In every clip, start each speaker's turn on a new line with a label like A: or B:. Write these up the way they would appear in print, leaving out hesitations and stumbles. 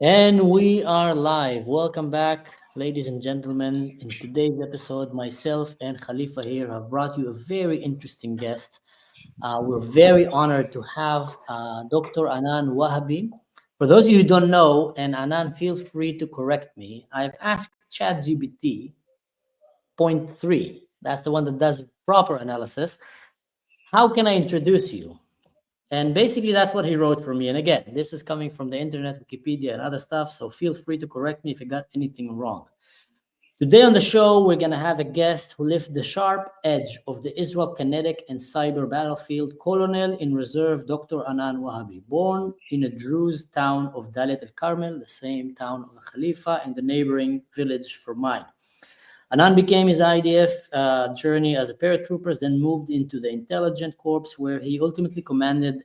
A: And we are live. Welcome back, ladies and gentlemen. In today's episode, myself and Khalifa here have brought you a very interesting guest. We're very honored to have Dr. Anan Wahabi. For those of you who don't know, and Anan, feel free to correct me, I've asked ChatGPT point three. That's the one that does proper analysis. How can I introduce you? And basically, that's what he wrote for me. And again, this is coming from the internet, Wikipedia, and other stuff. So feel free to correct me if I got anything wrong. Today on the show, we're going to have a guest who lived the sharp edge of the Israel kinetic and cyber battlefield, Colonel in Reserve Dr. Anan Wahabi, born in a Druze town of Dalit el Carmel, the same town of the Khalifa, and the neighboring village for mine. Anan became his IDF journey as a paratrooper, then moved into the intelligence corps, where he ultimately commanded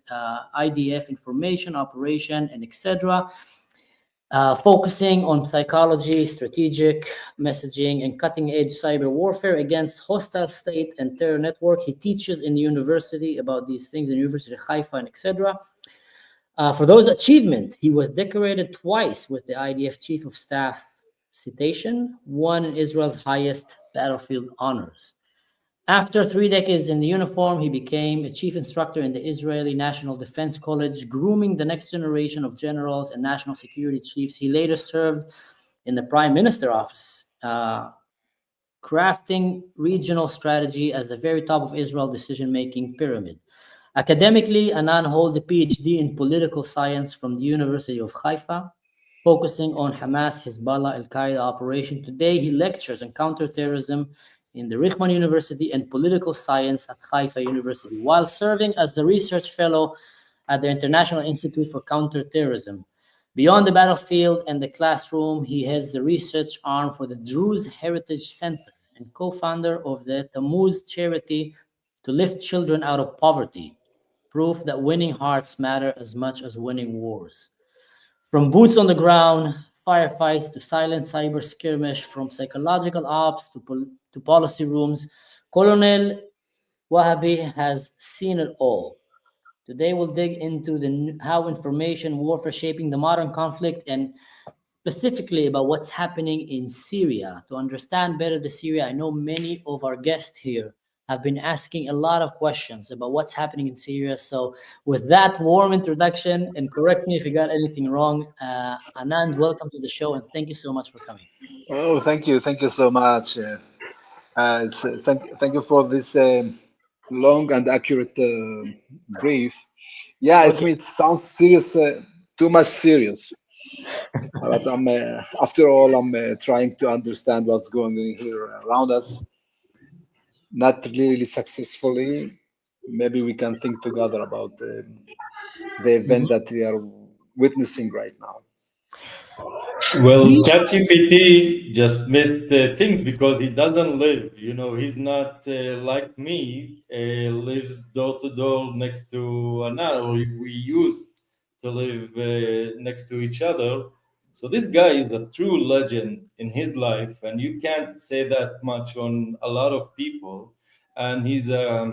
A: IDF information operation and etc., focusing on psychology, strategic messaging, and cutting-edge cyber warfare against hostile state and terror network. He teaches in the university about these things in University of Haifa and etc. For those achievements, he was decorated twice with the IDF Chief of Staff citation, one in Israel's highest battlefield honors. After 3 decades in the uniform, he became a chief instructor in the Israeli National Defense College, grooming the next generation of generals and national security chiefs. He later served in the Prime Minister office, crafting regional strategy as the very top of Israel's decision-making pyramid. Academically, Anan holds a PhD in political science from the University of Haifa, focusing on Hamas, Hezbollah, Al-Qaeda operation. Today, he lectures on counterterrorism in the Richman University and political science at Haifa University, while serving as the research fellow at the International Institute for Counterterrorism. Beyond the battlefield and the classroom, he heads the research arm for the Druze Heritage Center and co-founder of the Tammuz charity to lift children out of poverty, proof that winning hearts matter as much as winning wars. From boots on the ground, firefights to silent cyber skirmish, from psychological ops to policy rooms, Colonel Wahabi has seen it all. Today we'll dig into how information warfare shaping the modern conflict and specifically about what's happening in Syria. To understand better the Syria, I know many of our guests here have been asking a lot of questions about what's happening in Syria. So with that warm introduction, and correct me if you got anything wrong, Anand, welcome to the show and thank you so much for coming.
B: Oh, thank you so much. Thank you for this long and accurate brief. Yeah,
A: Okay.
B: it sounds serious, too much serious. But after all, I'm trying to understand what's going on here around us. Not really successfully. Maybe we can think together about the event
A: Mhm.
B: that we are witnessing right now.
C: Well,
A: We
C: ChatGPT just missed things because he doesn't live. He's not like me. Lives door to door next to Anan, or we used to live next to each other. So this guy is a true legend in his life, and you can't say that much on a lot of people. And he's a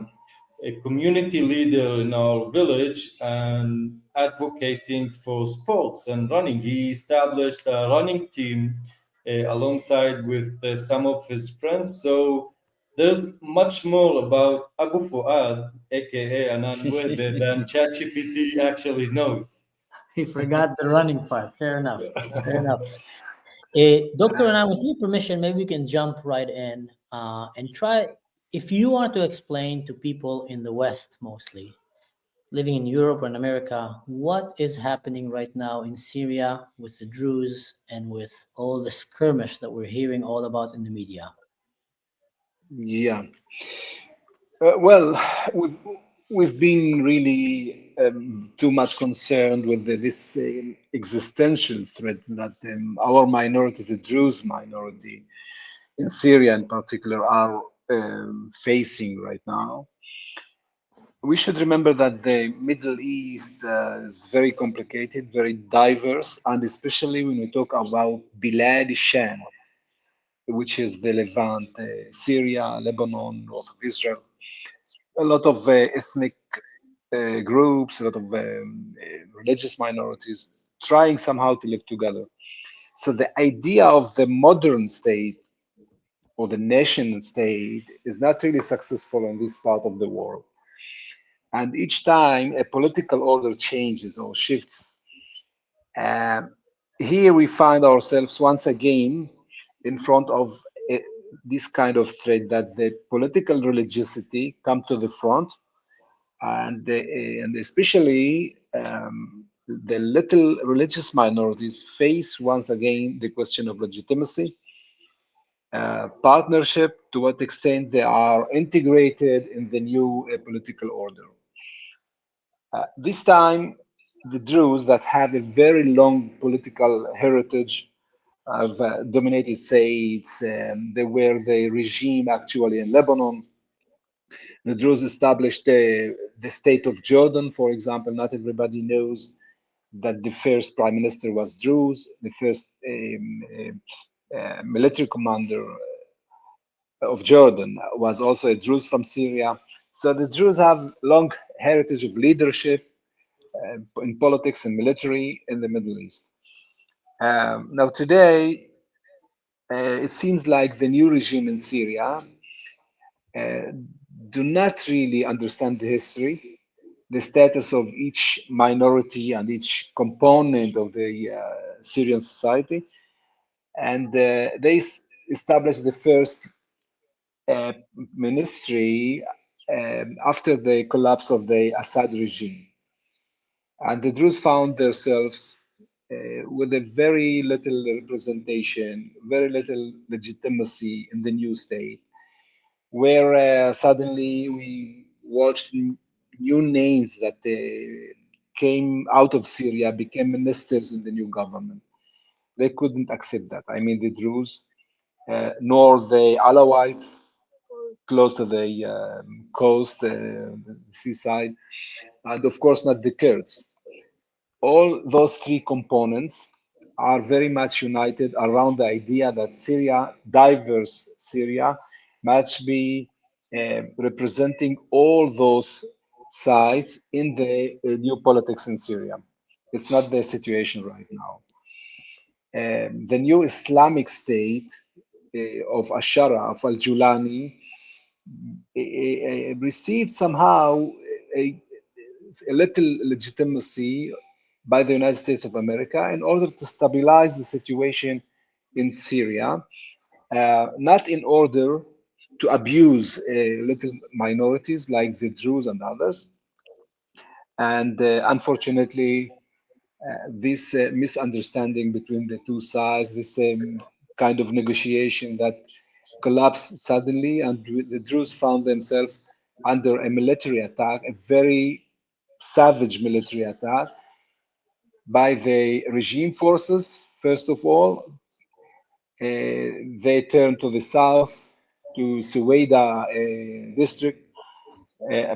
C: community leader in our village and advocating for sports and running. He established a running team alongside with some of his friends. So there's much more about Abu Fuad, aka Anan Wede, than ChatGPT actually knows.
A: he forgot the running part. Fair enough. Fair enough. Dr. Anand, with your permission, maybe we can jump right in and try, if you want to explain to people in the West mostly, living in Europe or in America, what is happening right now in Syria with the Druze and with all the skirmish that we're hearing all about in the media?
B: Yeah. Well, we've been really too much concerned with this existential threat that our minority, the Druze minority in Syria in particular, are facing right now. We should remember that the Middle East is very complicated, very diverse, and especially when we talk about Bilad Sham, which is the Levant, Syria, Lebanon, north of Israel, a lot of ethnic groups, a lot of religious minorities, trying somehow to live together. So the idea of the modern state or the nation state is not really successful in this part of the world. And each time a political order changes or shifts, uh, here we find ourselves once again in front of this kind of threat that the political religiosity come to the front, and especially the little religious minorities face once again the question of legitimacy, partnership, to what extent they are integrated in the new political order. This time, the Druze that have a very long political heritage have dominated states. They were the regime actually in Lebanon. The Druze established the state of Jordan, for example. Not everybody knows that the first prime minister was Druze, the first military commander of Jordan was also a Druze from Syria. So the Druze have long heritage of leadership in politics and military in the Middle East. Now today, it seems like the new regime in Syria uh, do not really understand the history, the status of each minority and each component of the Syrian society, and they established the first uh, ministry after the collapse of the Assad regime. And the Druze found themselves with a very little representation, very little legitimacy in the new state, where suddenly we watched new names that came out of Syria, became ministers in the new government. They couldn't accept that. I mean, the Druze, nor the Alawites, close to the coast, the seaside, and of course not the Kurds. All those three components are very much united around the idea that Syria, diverse Syria, must be representing all those sides in the new politics in Syria. It's not the situation right now. The new Islamic State of Ashara, of Al Julani, received somehow a, a little legitimacy by the United States of America in order to stabilize the situation in Syria, not in order to abuse little minorities like the Druze and others. And unfortunately, this misunderstanding between the two sides, this kind of negotiation that collapsed suddenly, and the Druze found themselves under a military attack, a very savage military attack by the regime forces, first of all. They turned to the south, to Suwaida district,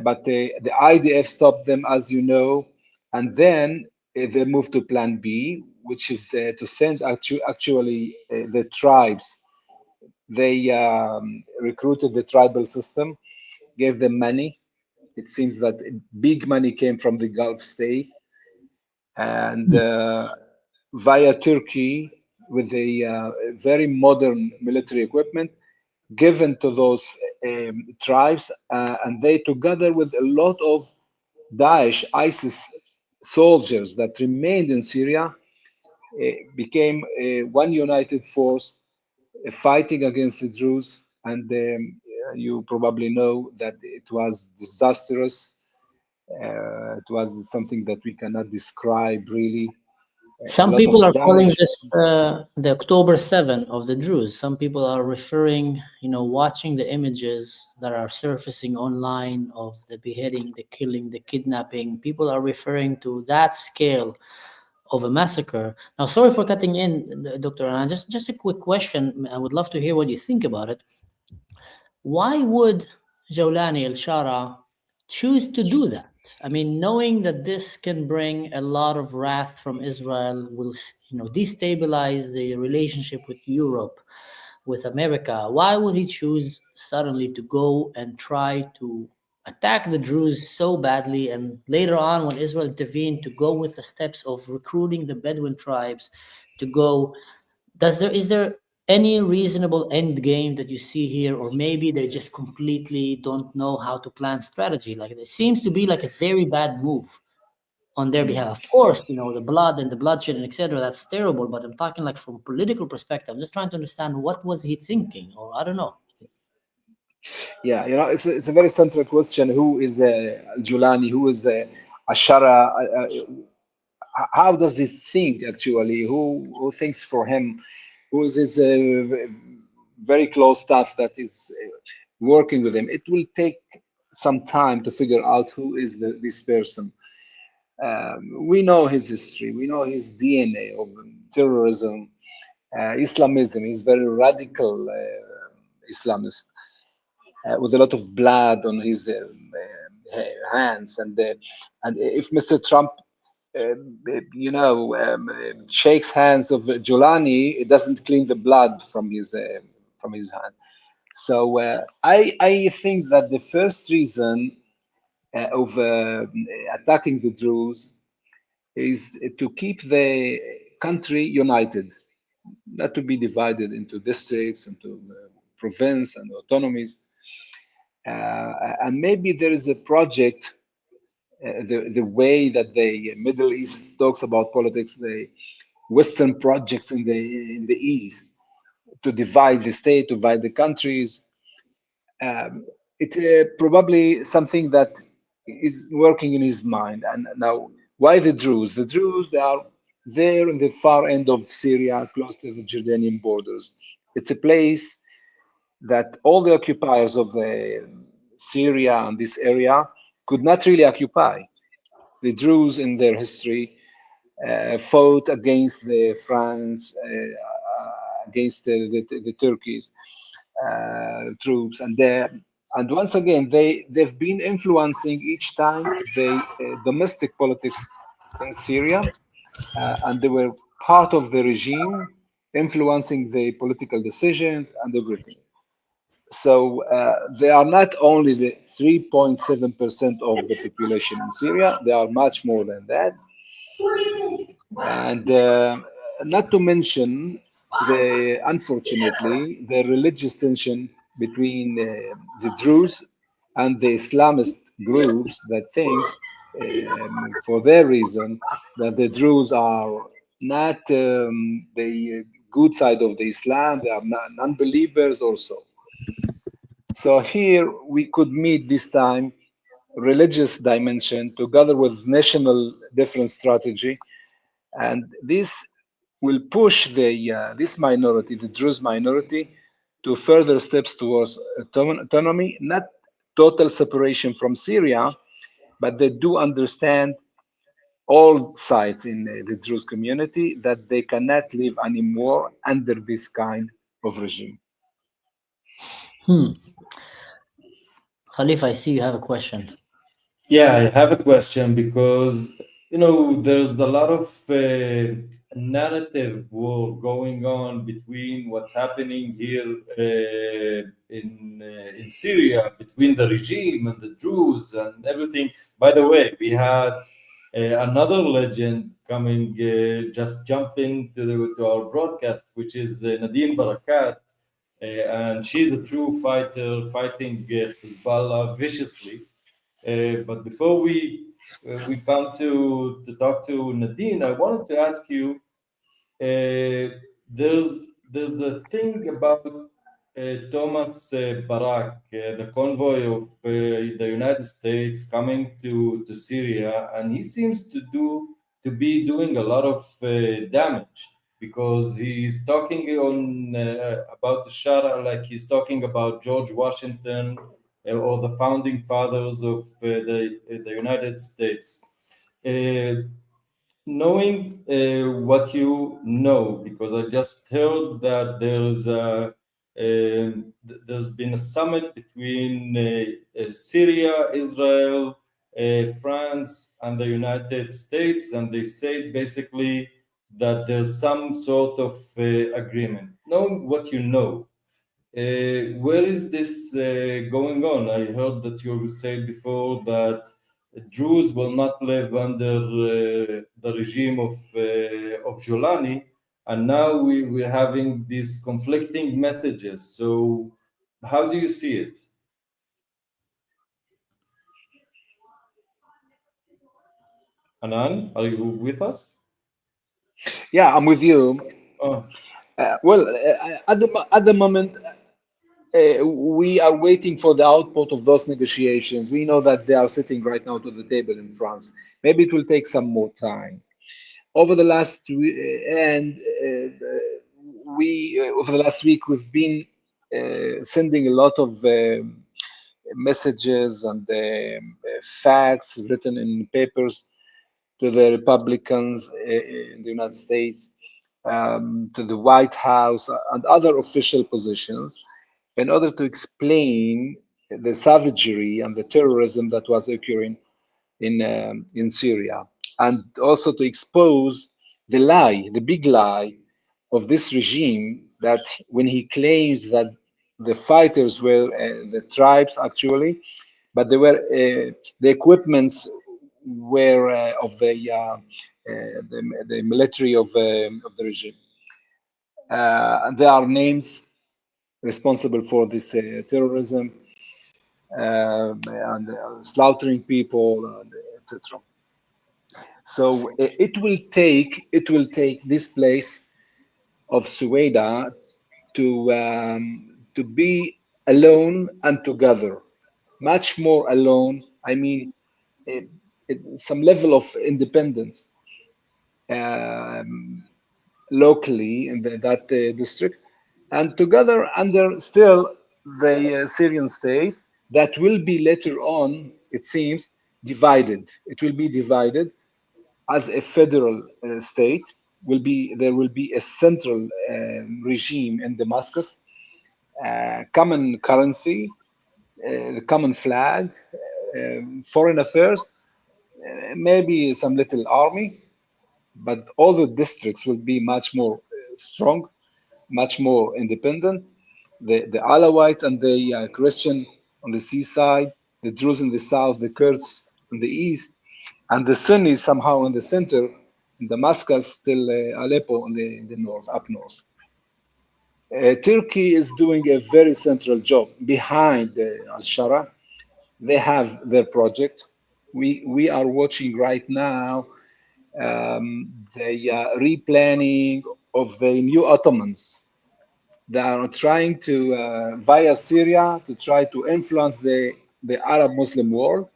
B: but the IDF stopped them, as you know, and then they moved to Plan B, which is to send actually the tribes. They recruited the tribal system, gave them money. It seems that big money came from the Gulf state, and via Turkey with a very modern military equipment given to those tribes, and they, together with a lot of Daesh, ISIS soldiers that remained in Syria, became one united force fighting against the Druze. And you probably know that it was disastrous. It was something that we cannot describe really. A
A: Some
B: lot
A: people
B: of
A: are calling
B: damage.
A: this the October 7 of the Druze. Some people are referring, watching the images that are surfacing online of the beheading, the killing, the kidnapping. People are referring to that scale of a massacre. Now, sorry for cutting in, Dr. Anan. Just a quick question. I would love to hear what you think about it. Why would Julani al-Shara choose to do that? I mean, knowing that this can bring a lot of wrath from Israel, will destabilize the relationship with Europe, with America. Why would he choose suddenly to go and try to attack the Druze so badly, and later on, when Israel intervened to go with the steps of recruiting the Bedouin tribes to go, is there any reasonable end game that you see here, or maybe they just completely don't know how to plan strategy? Like, it seems to be like a very bad move on their behalf. Of course, the blood and the bloodshed and etc. That's terrible. But I'm talking like from political perspective. I'm just trying to understand what was he thinking, or I don't know.
B: Yeah, it's a very central question. Who is Julani? Who is Ashara? How does he think actually? Who thinks for him? Who is his very close staff that is working with him? It will take some time to figure out who is this person. We know his history. We know his DNA of terrorism, Islamism. He's very radical Islamist with a lot of blood on his hands. And if Mr. Trump, shakes hands of Julani, it doesn't clean the blood from his hand. So I think that the first reason of attacking the Druze is to keep the country united, not to be divided into districts, into province and autonomies. And maybe there is a project, the way that the Middle East talks about politics, the Western projects in the East, to divide the state, to divide the countries. It probably something that is working in his mind. And now, why the Druze? The Druze, they are there in the far end of Syria, close to the Jordanian borders. It's a place that all the occupiers of Syria and this area could not really occupy. The Druze in their history fought against the France, against the Turkeys troops, and once again they've been influencing each time the domestic politics in Syria, and they were part of the regime, influencing the political decisions and everything. So they are not only the 3.7% of the population in Syria, they are much more than that. And not to mention unfortunately, the religious tension between the Druze and the Islamist groups that think, for their reason, that the Druze are not the good side of the Islam, they are non-believers also. So here we could meet this time religious dimension together with national different strategy, and this will push this minority, the Druze minority, to further steps towards autonomy, not total separation from Syria, but they do understand all sides in the Druze community that they cannot live anymore under this kind of regime.
A: Khalif, I see you have a question.
C: Yeah, I have a question because there's a lot of narrative war going on between what's happening here in Syria, between the regime and the Druze and everything. By the way, we had another legend coming, just jump into to our broadcast, which is Nadine Barakat, and she's a true fighter, fighting Hezbollah viciously. But before we come to talk to Nadine, I wanted to ask you. There's the thing about Thomas Barak, the convoy of the United States coming to Syria, and he seems to be doing a lot of damage because he's talking on about the Shara like he's talking about George Washington or the founding fathers of the United States. Knowing what you know, because I just heard that there's been a summit between Syria, Israel, France, and the United States, and they say basically that there's some sort of agreement. Knowing what you know, Where is this going on? I heard that you said before that Druze will not live under the regime of Julani, and now we're having these conflicting messages. So, how do you see it? Anan, are you with us?
B: Yeah, I'm with you.
C: Oh,
B: At the moment, we are waiting for the output of those negotiations. We know that they are sitting right now to the table in France. Maybe it will take some more time. Over the last over the last week, we've been sending a lot of messages and facts written in papers to the Republicans in the United States, to the White House, and other official positions in order to explain the savagery and the terrorism that was occurring in Syria, and also to expose the lie, the big lie of this regime that when he claims that the fighters were the tribes actually, but they were the equipments were the military of the regime. And there are names responsible for this terrorism and slaughtering people, etc. So it will take this place of Sueda to be alone and together, much more alone. I mean, it, some level of independence um, locally in that district, and together under still the Syrian state that will be later on, it seems, divided. It will be divided as a federal state. There will be a central regime in Damascus, common currency, common flag, foreign affairs, maybe some little army, but all the districts will be much more strong, much more independent. The Alawites and the Christian on the seaside, the Druze in the south, the Kurds in the east, and the Sunnis somehow in the center, in Damascus, still Aleppo in the north, up north. Turkey is doing a very central job behind Al-Shara. They have their project. We are watching right now the replanning of the new Ottomans. They are trying to, via Syria, to try to influence the Arab Muslim world.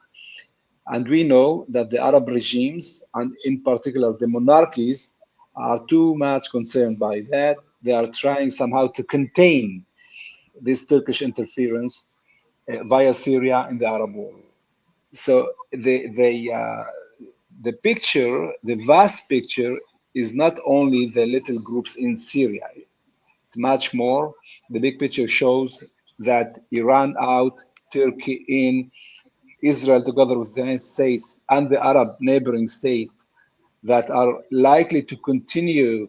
B: And we know that the Arab regimes, and in particular the monarchies, are too much concerned by that. They are trying somehow to contain this Turkish interference via Syria in the Arab world. So the picture, the vast picture, is not only the little groups in Syria. It's much more. The big picture shows that Iran out, Turkey in, Israel together with the United States and the Arab neighboring states that are likely to continue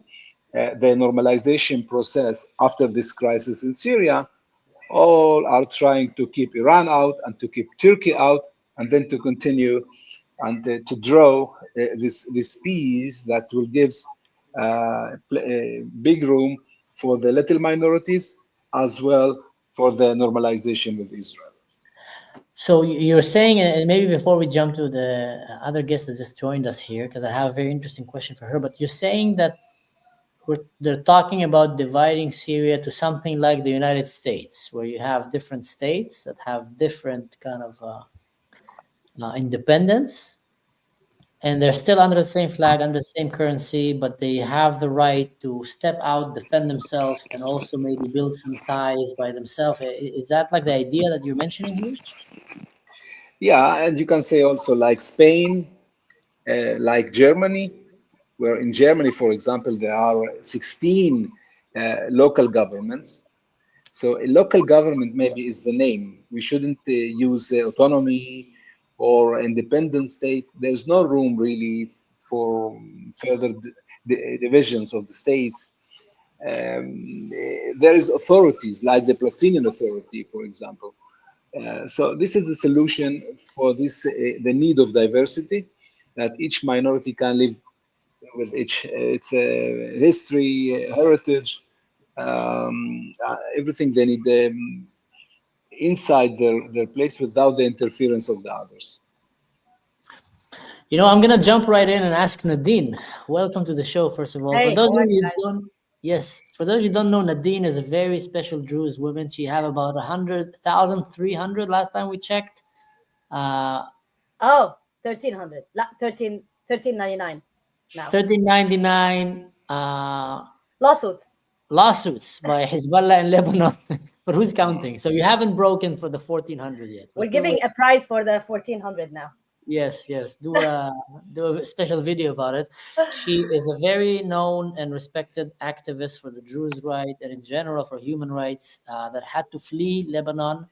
B: the normalization process after this crisis in Syria, all are trying to keep Iran out and to keep Turkey out, and then to continue and to draw this peace that will give big room for the little minorities as well for the normalization with Israel.
A: So you're saying, and maybe before we jump to the other guest that just joined us here, because I have a very interesting question for her, but you're saying that they're talking about dividing Syria to something like the United States, where you have different states that have different kind of independence, and they're still under the same flag, under the same currency, but they have the right to step out, defend themselves, and also maybe build some ties by themselves. Is that like the idea that you're mentioning here?
B: Yeah, and you can say also like Spain, like Germany, where in Germany, for example, there are 16 local governments. So a local government maybe is the name. We shouldn't use autonomy or independent state. There's no room really for further divisions of the state. there is authorities like the Palestinian Authority, for example. So this is the solution for this, the need of diversity, that each minority can live with its history, heritage, everything they need inside their place without the interference of the others.
A: You know, I'm gonna jump right in and ask Nadine. Welcome to the show, first of all.
D: Hey,
A: For those
D: how
A: of
D: are
A: you
D: you
A: who
D: guys?
A: for those of you who don't know, Nadine is a very special Druze woman. She have about 100,300 last time we checked.
D: Oh, 1,300. 13.99 now.
A: 1399
D: Lawsuits.
A: by Hezbollah in Lebanon. But who's counting? So you haven't broken for the 1400 yet.
D: We're giving a prize for the 1,400 now.
A: Yes. Do a special video about it. She is a very known and respected activist for the Druze right and in general for human rights that had to flee Lebanon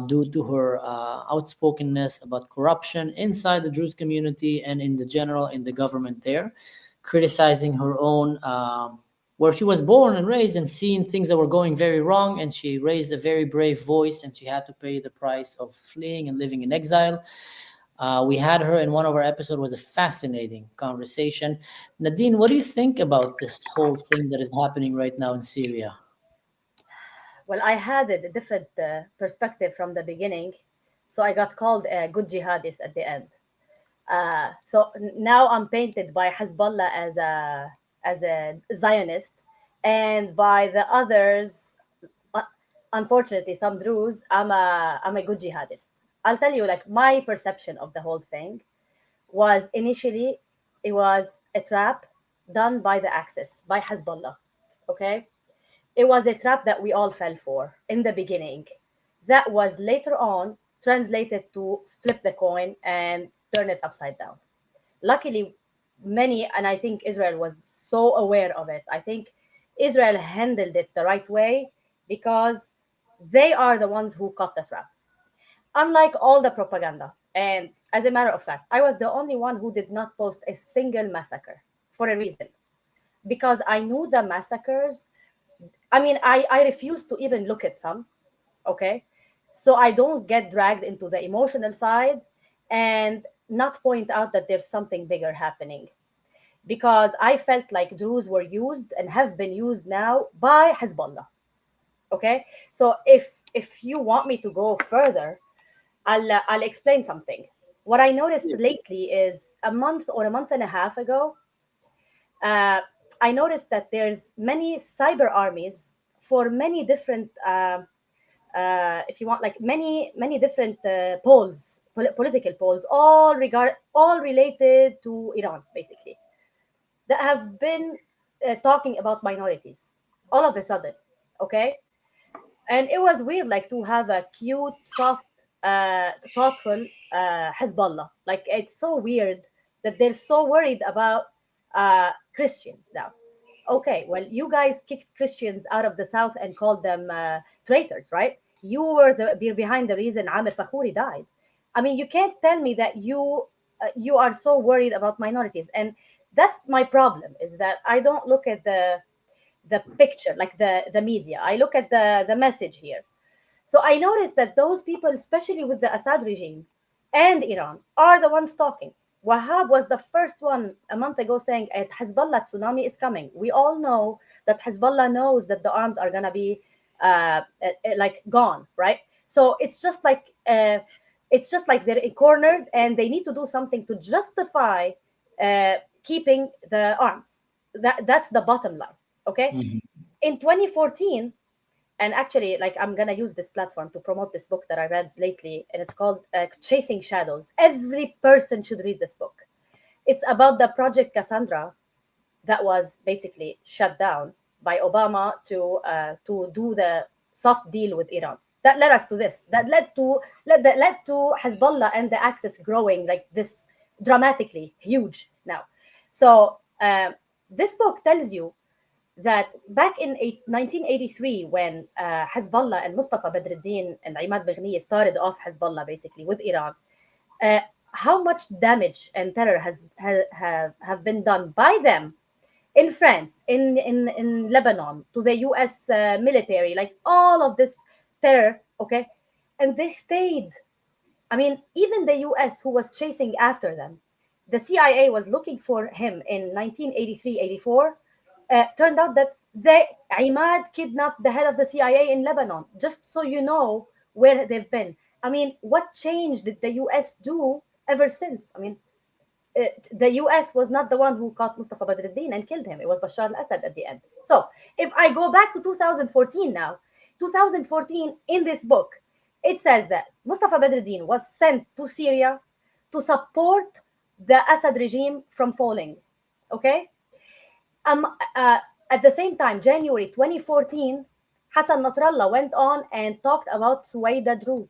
A: due to her outspokenness about corruption inside the Druze community and in the government there, criticizing her own where she was born and raised and seeing things that were going very wrong, and she raised a very brave voice, and she had to pay the price of fleeing and living in exile. We had her in one of our episodes. It was a fascinating conversation. Nadine, what do you think about this whole thing that is happening right now in Syria?
D: Well, I had a different perspective from the beginning, so I got called a good jihadist at the end. So now I'm painted by Hezbollah as a Zionist, and by the others, unfortunately, some Druze, I'm a good jihadist. I'll tell you, like, my perception of the whole thing was initially it was a trap done by the Axis, by Hezbollah. Okay, it was a trap that we all fell for in the beginning. That was later on translated to flip the coin and turn it upside down. Luckily, many, and I think Israel was so aware of it. I think Israel handled it the right way because they are the ones who caught the trap. Unlike all the propaganda, and as a matter of fact, I was the only one who did not post a single massacre for a reason. Because I knew the massacres, I mean, I refused to even look at some, okay? So I don't get dragged into the emotional side and not point out that there's something bigger happening. Because I felt like Druze were used and have been used now by Hezbollah, okay? So if you want me to go further, I'll explain something. What I noticed lately is a month or a month and a half ago, I noticed that there's many cyber armies for many different, if you want, like many different poles, political poles, all related to Iran, basically, that have been talking about minorities all of a sudden, okay? And it was weird, like, to have a cute, soft, thoughtful Hezbollah. Like, it's so weird that they're so worried about Christians now. Okay, well, you guys kicked Christians out of the South and called them traitors, right? You were behind the reason Amir Fakhouri died. I mean, you can't tell me that you are so worried about minorities. And that's my problem, is that I don't look at the picture, like the media. I look at the message here. So I noticed that those people, especially with the Assad regime and Iran, are the ones talking. Wahab was the first one a month ago saying a Hezbollah tsunami is coming. We all know that Hezbollah knows that the arms are going to be like gone, right? So it's just like they're cornered and they need to do something to justify keeping the arms. That's the bottom line, okay? Mm-hmm. In 2014, and actually, like, I'm going to use this platform to promote this book that I read lately, and it's called Chasing Shadows. Every person should read this book. It's about the Project Cassandra that was basically shut down by Obama to do the soft deal with Iran. That led us to this. That led to Hezbollah and the Axis growing like this dramatically, huge now. So this book tells you that back in 1983, when Hezbollah and Mustafa Badruddin and Imad Baghni started off Hezbollah basically with Iran, how much damage and terror have been done by them in France, in Lebanon, to the US military, like all of this terror, okay? And they stayed. I mean, even the US, who was chasing after them, the CIA was looking for him in 1983, 84. Turned out that Imad kidnapped the head of the CIA in Lebanon, just so you know where they've been. I mean, what change did the US do ever since? I mean, the US was not the one who caught Mustafa Badruddin and killed him. It was Bashar al-Assad at the end. So if I go back to 2014 now, 2014 in this book, it says that Mustafa Badruddin was sent to Syria to support the Assad regime from falling. Okay? At the same time, January 2014, Hassan Nasrallah went on and talked about Suwaida Druze.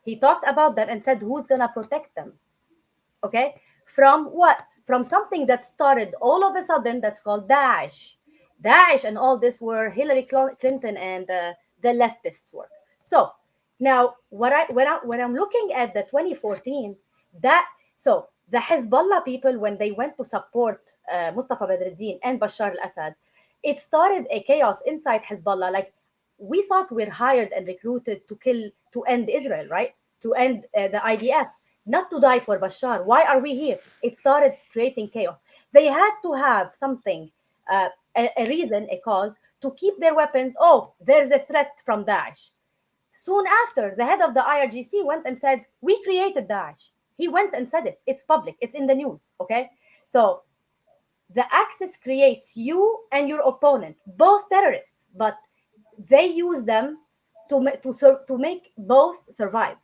D: He talked about them and said, who's going to protect them? Okay? From what? From something that started all of a sudden that's called Daesh. Daesh and all this were Hillary Clinton and the leftists' work. So now, when I'm looking at the 2014, the Hezbollah people, when they went to support Mustafa Badruddin and Bashar al-Assad, it started a chaos inside Hezbollah. Like, we thought we're hired and recruited to end Israel, right? To end the IDF, not to die for Bashar. Why are we here? It started creating chaos. They had to have something, a reason, a cause, to keep their weapons. Oh, there's a threat from Daesh. Soon after, the head of the IRGC went and said, we created Daesh. He went and said it. It's public. It's in the news. Okay? So the Axis creates you and your opponent, both terrorists, but they use them to make both survive.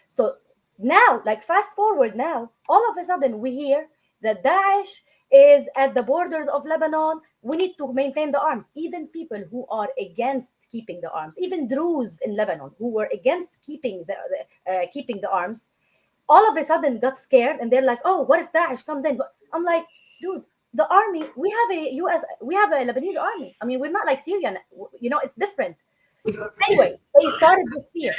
D: So now, like, fast forward now, all of a sudden we hear that Daesh is at the borders of Lebanon. We need to maintain the arms. Even people who are against keeping the arms, even Druze in Lebanon who were against keeping the arms, all of a sudden got scared, and they're like, oh, what if Daesh comes in? I'm like, dude, the army, we have a Lebanese army. I mean, we're not like Syria, it's different. Anyway, they started with fear,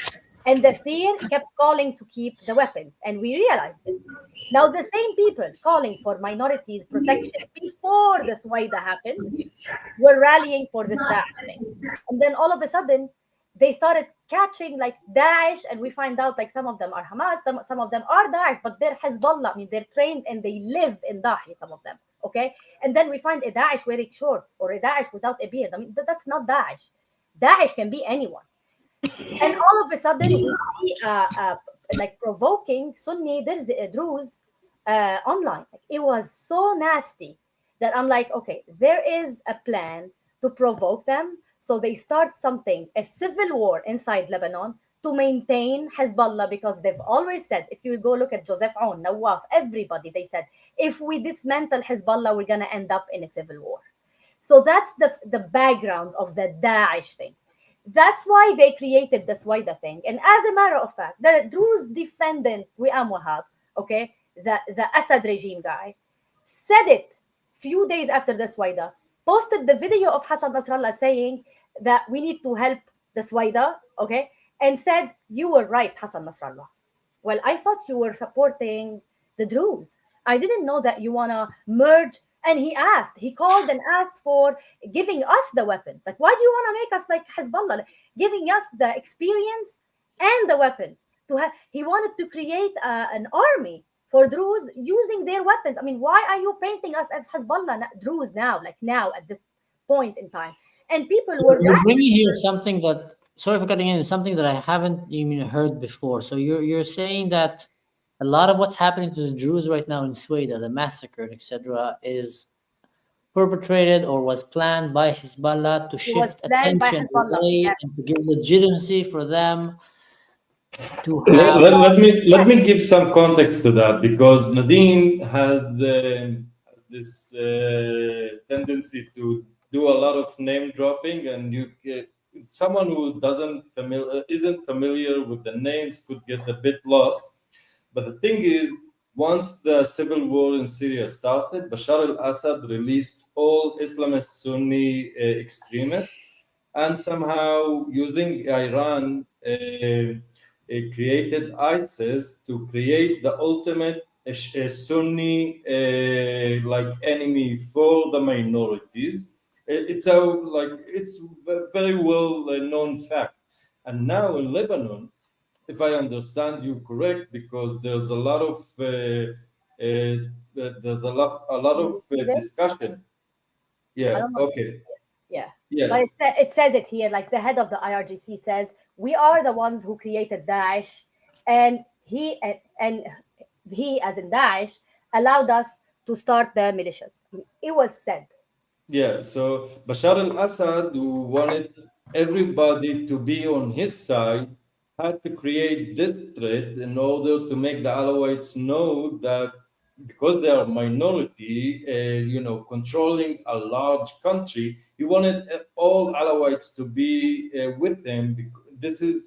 D: and the fear kept calling to keep the weapons, and we realized this. Now, the same people calling for minorities protection before the Suwaida happened were rallying for this Daesh thing. And then all of a sudden, they started catching like Daesh, and we find out like some of them are Hamas, some of them are Daesh, but they're Hezbollah. I mean, they're trained and they live in Dahi, some of them. Okay, and then we find a Daesh wearing shorts or a Daesh without a beard. I mean, that's not Daesh. Daesh can be anyone. And all of a sudden, we see like provoking Sunni. There's a Druze online. It was so nasty that I'm like, okay, there is a plan to provoke them. So they start something, a civil war inside Lebanon to maintain Hezbollah, because they've always said, if you go look at Joseph Aoun, Nawaf, everybody, they said, if we dismantle Hezbollah, we're going to end up in a civil war. So that's the background of the Daesh thing. That's why they created the Suwaida thing. And as a matter of fact, the Druze defendant, Wiam Wahab, okay, the Assad regime guy, said it few days after the Suwaida, posted the video of Hassan Nasrallah saying that we need to help the Suwaida, okay, and said, you were right, Hassan Nasrallah. Well, I thought you were supporting the Druze. I didn't know that you want to merge. And he called and asked for giving us the weapons. Like, why do you want to make us like Hezbollah? Like, giving us the experience and the weapons. He wanted to create an army for Druze using their weapons. I mean, why are you painting us as Hezbollah Druze now, like now at this point in time? And people were...
A: You're bringing here something that, sorry for cutting in, something that I haven't even heard before. So you're saying that a lot of what's happening to the Druze right now in Suwaida, the massacre, etc., is perpetrated or was planned by Hezbollah to shift attention away and to give legitimacy for them to have...
C: Let me give some context to that, because Nadine has this tendency to do a lot of name dropping, and someone who isn't familiar with the names could get a bit lost. But the thing is, once the civil war in Syria started, Bashar al-Assad released all Islamist Sunni extremists, and somehow using Iran created ISIS to create the ultimate a Sunni like enemy for the minorities. It's a very well known fact. And now in Lebanon, if I understand you correct, because there's a lot of discussion. Yeah. Okay.
D: Yeah.
C: Yeah.
D: But it says it here, like the head of the IRGC says, we are the ones who created Daesh, and he, as in Daesh, allowed us to start the militias. It was said.
C: Yeah, so Bashar al-Assad, who wanted everybody to be on his side, had to create this threat in order to make the Alawites know that because they are minority, controlling a large country, he wanted all Alawites to be with him. Because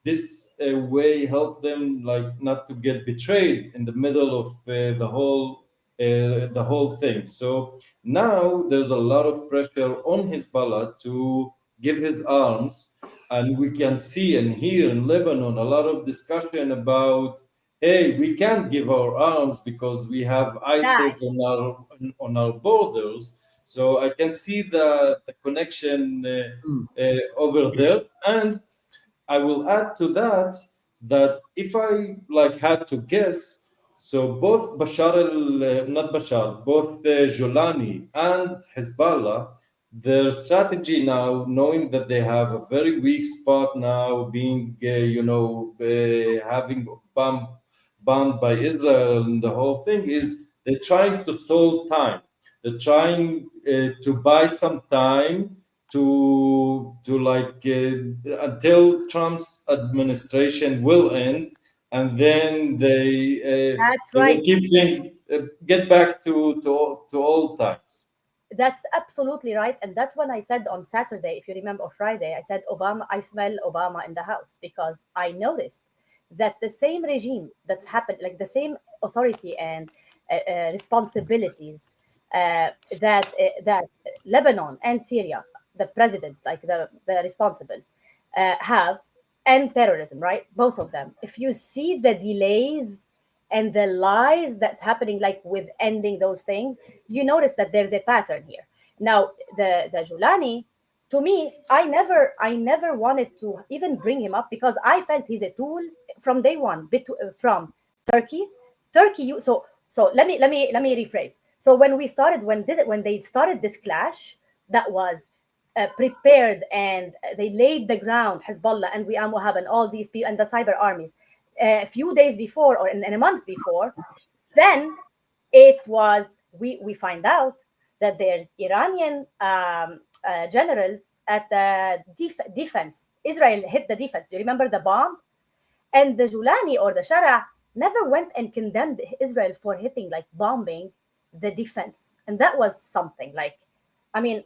C: this way helped them like not to get betrayed in the middle of the whole thing. So now there's a lot of pressure on Hezbollah to give his arms, and we can see and hear in Lebanon a lot of discussion about, hey, we can't give our arms because we have ISIS on our borders. So I can see the connection over there. And I will add to that if I had to guess, so both both Julani and Hezbollah, their strategy now, knowing that they have a very weak spot now, being having bombed by Israel, and the whole thing is they're trying to solve time. They're trying to buy some time to until Trump's administration will end, and then they will keep things get back to old times.
D: That's absolutely right, and that's when I said on Saturday, if you remember, or Friday, I said I smell Obama in the house, because I noticed that the same regime that's happened, like the same authority and responsibilities that Lebanon and Syria, the presidents, like the responsibles, have, and terrorism, right? Both of them. If you see the delays and the lies that's happening, like with ending those things, you notice that there's a pattern here. Now, the Julani, to me, I never wanted to even bring him up, because I felt he's a tool from day one, from Turkey. So let me rephrase. So when they started this clash, that was prepared, and they laid the ground, Hezbollah and Wahab and all these people and the cyber armies, a few days before, or in a month before, then it was, we find out that there's Iranian generals at the defense. Israel hit the defense. Do you remember the bomb? And the Julani, or the Shara, never went and condemned Israel for hitting, like bombing the defense. And that was something, like, I mean,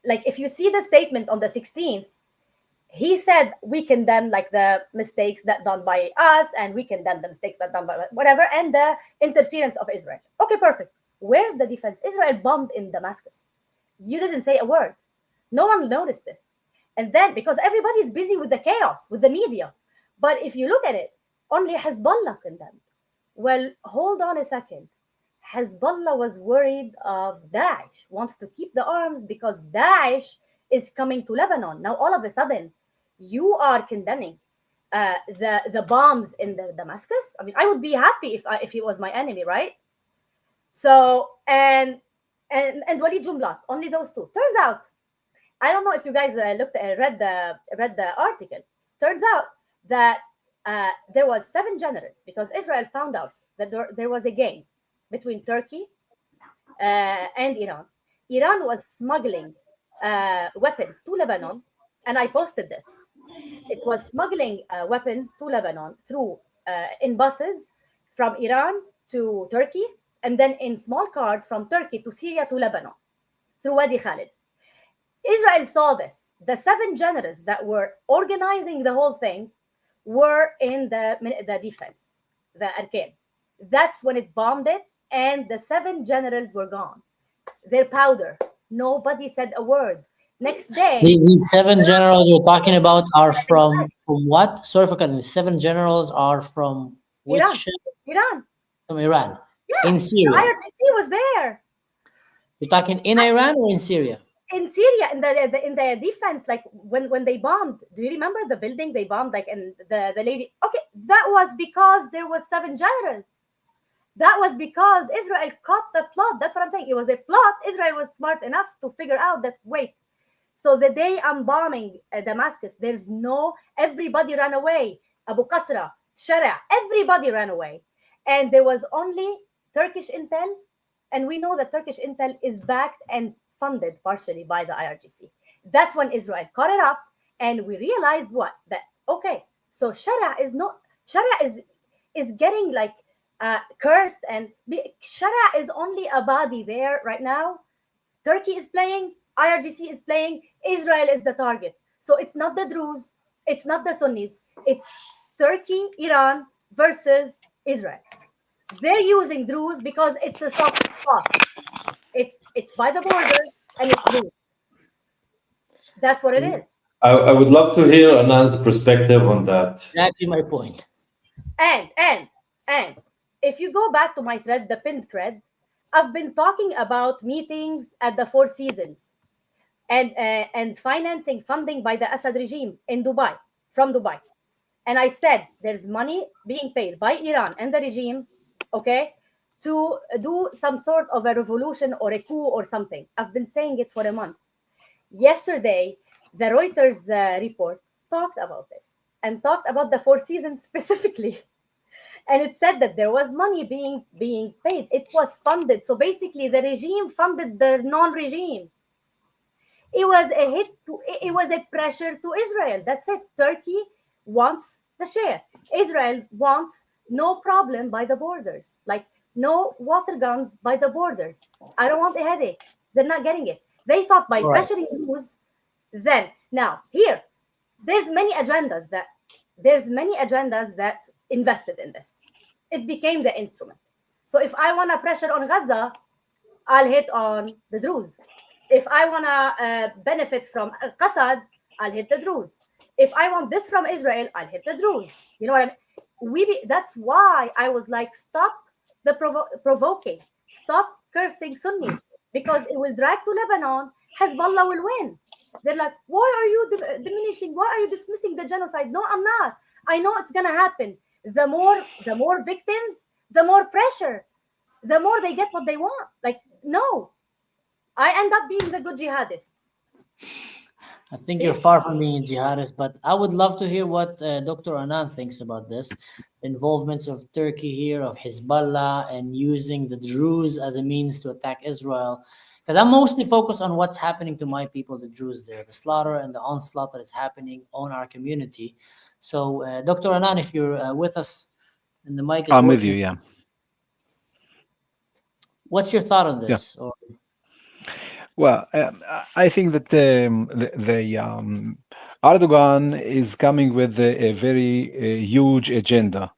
D: like if you see the statement on the 16th, he said we condemn like the mistakes that done by us, and we condemn the mistakes that done by whatever, and the interference of Israel. Okay, perfect. Where's the defense? Israel bombed in Damascus. You didn't say a word. No one noticed this. And then, because everybody's busy with the chaos, with the media. But if you look at it, only Hezbollah condemned. Well, hold on a second. Hezbollah was worried of Daesh, wants to keep the arms because Daesh is coming to Lebanon. Now, all of a sudden, you are condemning the bombs in the Damascus. I mean, I would be happy if he was my enemy, right? So, and Walid Jumblat, only those two. Turns out, I don't know if you guys read the article. Turns out that there was 7 generals, because Israel found out that there was a game between Turkey and Iran. Iran was smuggling weapons to Lebanon, and I posted this. It was smuggling weapons to Lebanon through in buses from Iran to Turkey, and then in small cars from Turkey to Syria to Lebanon through Wadi Khalid. Israel saw this. The 7 generals that were organizing the whole thing were in the defense, the Arkan. That's when it bombed it, and the 7 generals were gone. Their powder. Nobody said a word. Next day,
A: these 7 generals you're talking about are from what? Sorry for cutting. 7 generals are from which?
D: Iran.
A: From Iran.
D: Yeah,
A: In
D: the
A: Syria.
D: IRGC was there.
A: You're talking in Iran or in Syria?
D: In Syria, in the defense, like when they bombed. Do you remember the building they bombed? Like, and the lady. Okay, that was because there was 7 generals. That was because Israel caught the plot. That's what I'm saying. It was a plot. Israel was smart enough to figure out that, wait, so the day I'm bombing Damascus, there's no, everybody ran away. Abu Qasra, Shara, everybody ran away. And there was only Turkish intel. And we know that Turkish intel is backed and funded partially by the IRGC. That's when Israel caught it up. And we realized what? That, okay, so Shara is getting like, cursed, and Shara is only a body there right now. Turkey is playing, IRGC is playing, Israel is the target. So it's not the Druze, it's not the Sunnis, it's Turkey, Iran versus Israel. They're using Druze because it's a soft spot. It's by the border and it's Druze. That's what it is.
C: I would love to hear Anan's perspective on that.
A: Exactly my point.
D: And if you go back to my thread, the pinned thread, I've been talking about meetings at the Four Seasons and funding by the Assad regime in Dubai, from Dubai. And I said there's money being paid by Iran and the regime, okay, to do some sort of a revolution or a coup or something. I've been saying it for a month. Yesterday, the Reuters report talked about this and talked about the Four Seasons specifically. And it said that there was money being paid. It was funded. So basically, the regime funded the non-regime. It was a hit. It was a pressure to Israel. That's it. Turkey wants the share. Israel wants no problem by the borders, like no water guns by the borders. I don't want a headache. They're not getting it. They thought by pressuring Jews, then now here, there's many agendas that invested in this. It became the instrument. So if I want to pressure on Gaza, I'll hit on the Druze. If I want to benefit from Assad, I'll hit the Druze. If I want this from Israel, I'll hit the Druze. You know what I mean? That's why I was like, stop the provoking. Stop cursing Sunnis, because it will drag to Lebanon. Hezbollah will win. They're like, why are you diminishing? Why are you dismissing the genocide? No, I'm not. I know it's going to happen. The more victims, the more pressure, the more they get what they want. Like, no, I end up being the good jihadist.
A: I think you're far from being a jihadist, but I would love to hear what Dr. Anan thinks about this. The involvements of Turkey here, of Hezbollah, and using the Druze as a means to attack Israel. Because I'm mostly focused on what's happening to my people, the Druze there, the slaughter and the onslaught that is happening on our community. So, Dr. Anan, if you're with us, and the mic is
B: I'm
A: working,
B: with you, yeah.
A: What's your thought on this?
B: Yeah. Well, I think that Erdogan is coming with a very huge agenda.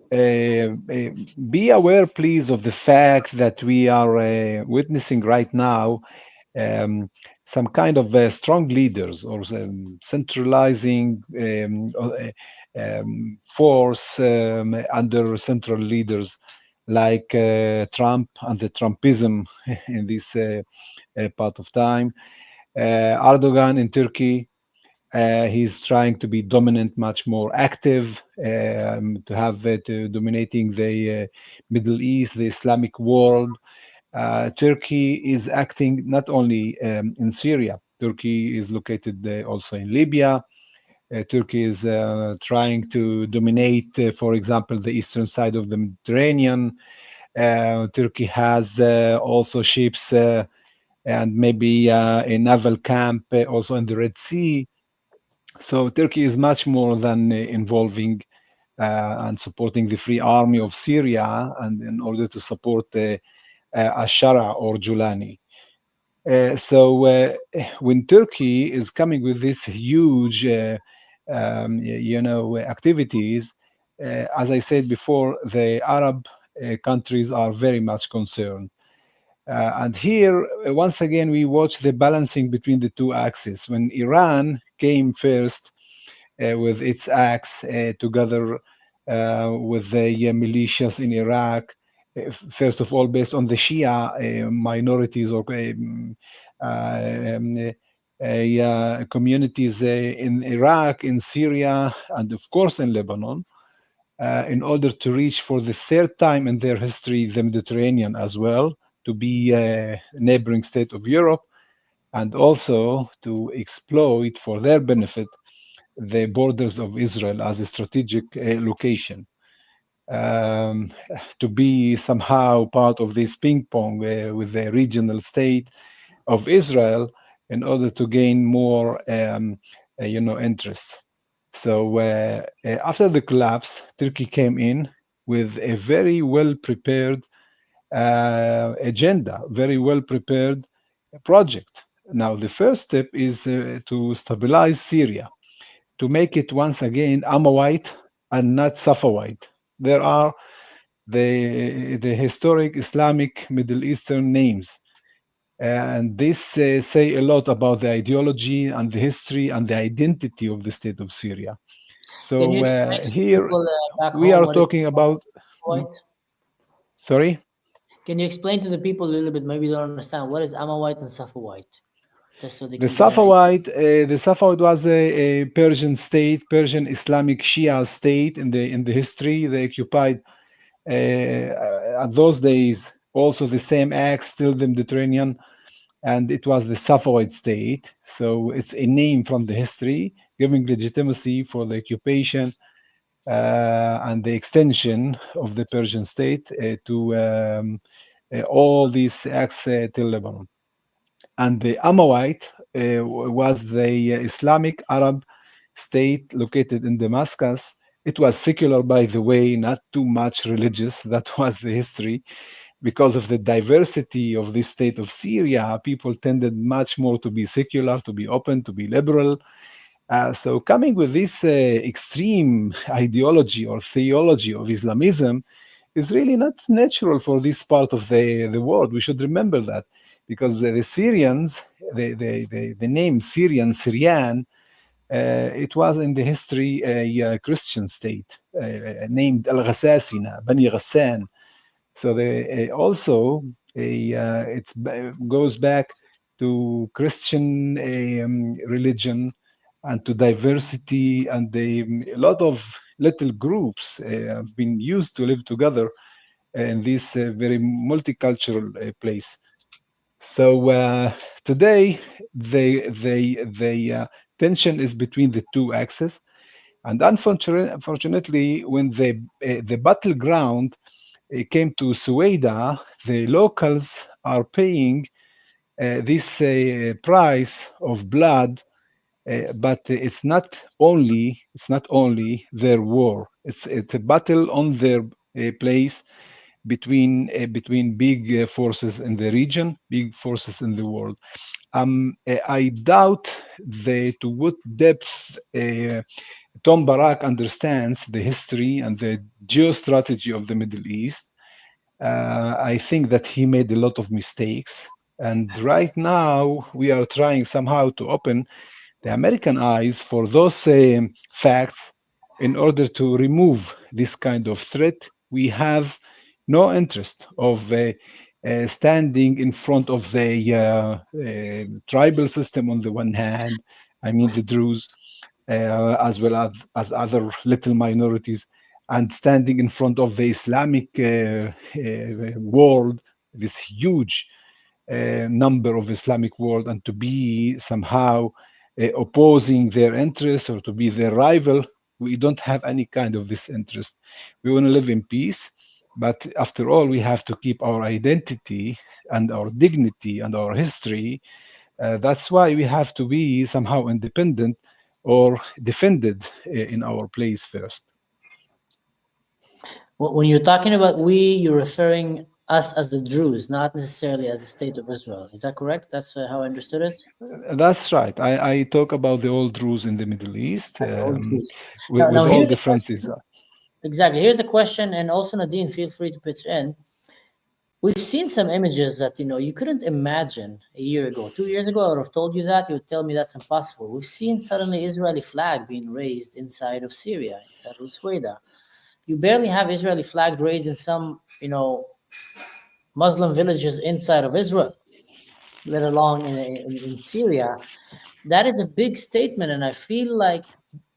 B: Be aware, please, of the fact that we are witnessing right now some kind of strong leaders or centralizing force under central leaders like Trump and the Trumpism in this part of time. Erdogan in Turkey, he's trying to be dominant, much more active, to have dominating the Middle East, the Islamic world. Turkey is acting not only in Syria. Turkey is located also in Libya. Turkey is trying to dominate, for example, the eastern side of the Mediterranean. Turkey has also ships and maybe a naval camp also in the Red Sea. So Turkey is much more than involving and supporting the Free Army of Syria, and in order to support Ashara or Julani. So when Turkey is coming with this huge, activities, as I said before, the Arab countries are very much concerned. And here, once again, we watch the balancing between the two axes. When Iran came first with its axe together with the militias in Iraq, first of all, based on the Shia minorities or communities in Iraq, in Syria, and of course in Lebanon, in order to reach for the third time in their history the Mediterranean as well, to be a neighboring state of Europe, and also to exploit for their benefit the borders of Israel as a strategic location. To be somehow part of this ping pong with the regional state of Israel in order to gain more, interest. So after the collapse, Turkey came in with a very well prepared agenda, very well prepared project. Now, the first step is to stabilize Syria, to make it once again Amawite and not Safawite. There are the historic Islamic Middle Eastern names. And this say a lot about the ideology and the history and the identity of the state of Syria. So
A: Can you explain to
B: here
A: people back
B: we
A: home
B: are
A: what is
B: talking about.
A: Amawite?
B: Sorry?
A: Can you explain to the people a little bit? Maybe they don't understand what is Amawite and Safawite, just so they
B: The
A: can get an idea.
B: Safavid was a Persian state, Persian Islamic Shia state in the history. They occupied at those days also the same axe, still the Mediterranean, and it was the Safavid state. So it's a name from the history, giving legitimacy for the occupation and the extension of the Persian state to all these acts till Lebanon. And the Amawite was the Islamic Arab state located in Damascus. It was secular, by the way, not too much religious. That was the history. Because of the diversity of this state of Syria, people tended much more to be secular, to be open, to be liberal. So coming with this extreme ideology or theology of Islamism is really not natural for this part of the world. We should remember that, because the Syrians, the name Syrian, it was in the history a Christian state named Al-Ghassasina, Bani Ghassan. So also it goes back to Christian religion and to diversity, and a lot of little groups have been used to live together in this very multicultural place. So today the tension is between the two axes, and unfortunately, when the battleground came to Sueda, the locals are paying this price of blood. But it's not only their war. It's a battle on their place between big forces in the region, big forces in the world. I doubt to what depth Tom Barak understands the history and the geostrategy of the Middle East. I think that he made a lot of mistakes, and right now we are trying somehow to open the American eyes for those facts in order to remove this kind of threat. We have no interest of standing in front of the tribal system on the one hand, I mean the Druze, as well as other little minorities, and standing in front of the Islamic world, this huge number of Islamic world, and to be somehow opposing their interests or to be their rival. We don't have any kind of this interest. We want to live in peace, but after all, we have to keep our identity and our dignity and our history. That's why we have to be somehow independent or defended in our place first.
A: When you're talking about we, you're referring us as the Druze, not necessarily as the state of Israel. Is that correct? That's how I understood it?
B: That's right. I talk about the old Druze in the Middle East with
A: now
B: all differences.
A: Exactly. Here's a question, and also Nadine, feel free to pitch in. We've seen some images that you couldn't imagine a year ago, 2 years ago. I would have told you that. You would tell me that's impossible. We've seen suddenly Israeli flag being raised inside of Syria, inside of Sueda. you barely have Israeli flag raised in some, Muslim villages inside of Israel, let alone in Syria. That is a big statement, and I feel like,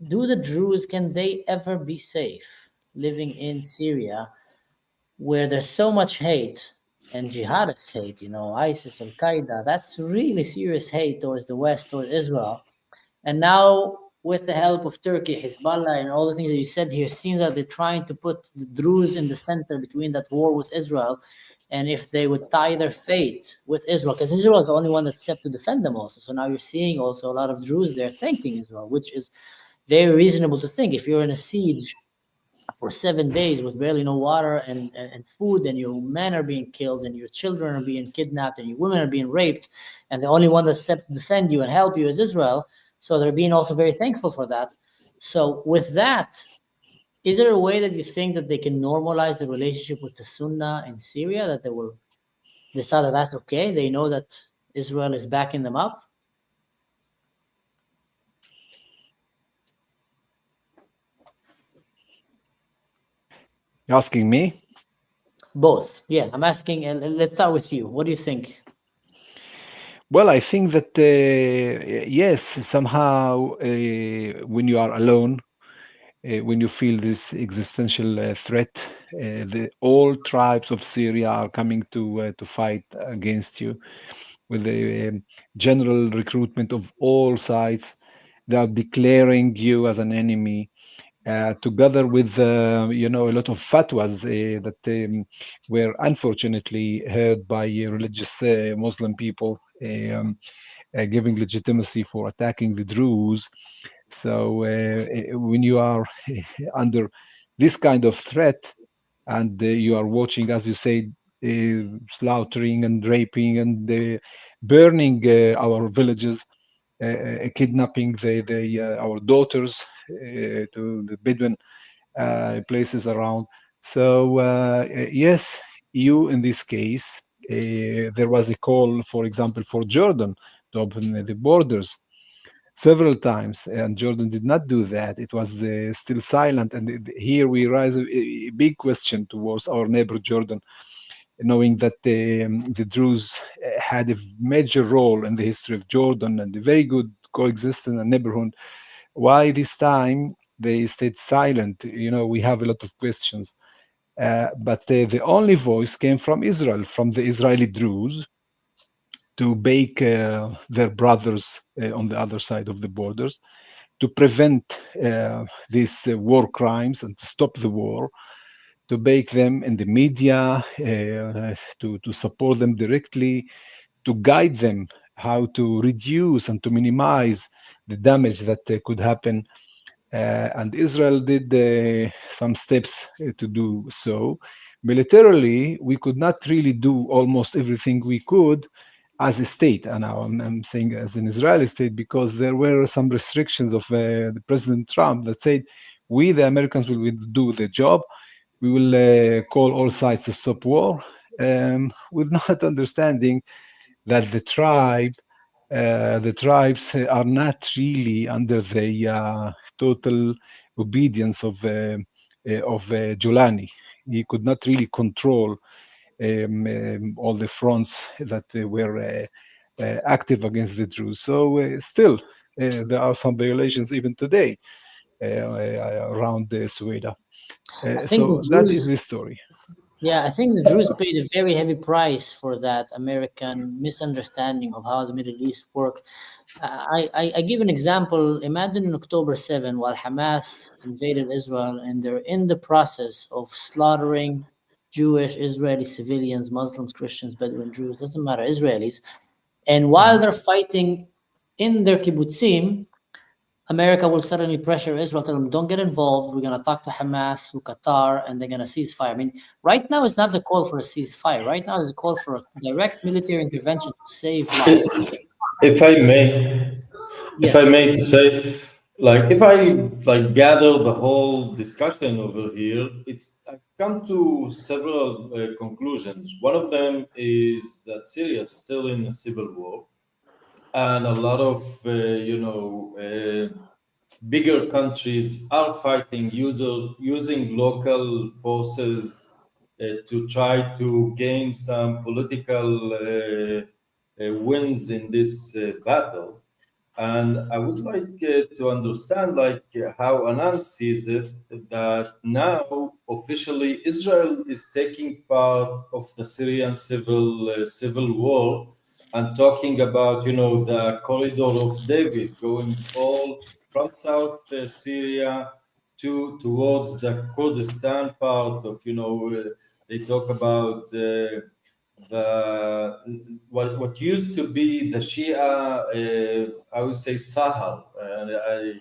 A: do the Druze, can they ever be safe living in Syria, where there's so much hate and jihadist hate, ISIS, Al Qaeda? That's really serious hate towards the West, towards Israel. And now, with the help of Turkey, Hezbollah, and all the things that you said here, seems that they're trying to put the Druze in the center between that war with Israel. And if they would tie their fate with Israel, because Israel is the only one that's set to defend them also. So now you're seeing also a lot of Druze there thanking Israel, which is very reasonable to think. If you're in a siege for 7 days with barely no water and food, and your men are being killed, and your children are being kidnapped, and your women are being raped, and the only one that's set to defend you and help you is Israel. So they're being also very thankful for that. So with that, is there a way that you think that they can normalize the relationship with the Sunnah in Syria, that they will decide that that's okay? They know that Israel is backing them up?
B: You're asking me?
A: Both. Yeah, I'm asking, and let's start with you. What do you think?
B: Well, I think that yes, somehow when you are alone, when you feel this existential threat, all tribes of Syria are coming to fight against you, with the general recruitment of all sides. They are declaring you as an enemy. Together with a lot of fatwas that were unfortunately heard by religious Muslim people, giving legitimacy for attacking the Druze. So when you are under this kind of threat, and you are watching, as you say, slaughtering and raping and burning our villages, kidnapping our daughters to the Bedouin places around. So yes, you in this case, there was a call, for example, for Jordan to open the borders several times, and Jordan did not do that. It was still silent, and here we raise a big question towards our neighbor Jordan, knowing that the Druze had a major role in the history of Jordan and a very good coexistence and neighborhood. Why this time they stayed silent? We have a lot of questions. But the only voice came from Israel, from the Israeli Druze, to bake their brothers on the other side of the borders, to prevent these war crimes and to stop the war, to bake them in the media, to support them directly, to guide them how to reduce and to minimize the damage that could happen. And Israel did some steps to do so. Militarily, we could not really do almost everything we could as a state. And now I'm saying as an Israeli state, because there were some restrictions of the President Trump that said, we, the Americans, will do the job. We will call all sides to stop war, with not understanding that the tribes are not really under the total obedience of Julani. He could not really control all the fronts that were active against the Druze. So still, there are some violations even today around Sueda. So that is the story.
A: Yeah, I think the Druze paid a very heavy price for that American misunderstanding of how the Middle East worked. I give an example. Imagine on October 7, while Hamas invaded Israel, and they're in the process of slaughtering Jewish, Israeli civilians, Muslims, Christians, Bedouin, Druze, doesn't matter, Israelis. And while they're fighting in their kibbutzim, America will suddenly pressure Israel, tell them, don't get involved. We're going to talk to Hamas, to Qatar, and they're going to cease fire. I mean, right now is not the call for a ceasefire. Right now is a call for a direct military intervention to save lives.
C: If I may,
A: Yes.
C: if I may to say, like, if I gather the whole discussion over here, I come to several conclusions. One of them is that Syria is still in a civil war, and a lot of bigger countries are fighting using local forces to try to gain some political wins in this battle. And I would like to understand how Anan sees it, that now officially Israel is taking part of the Syrian civil war and talking about, the corridor of David going all from South Syria towards the Kurdistan part of, they talk about what used to be the Shia, I would say Sahel, the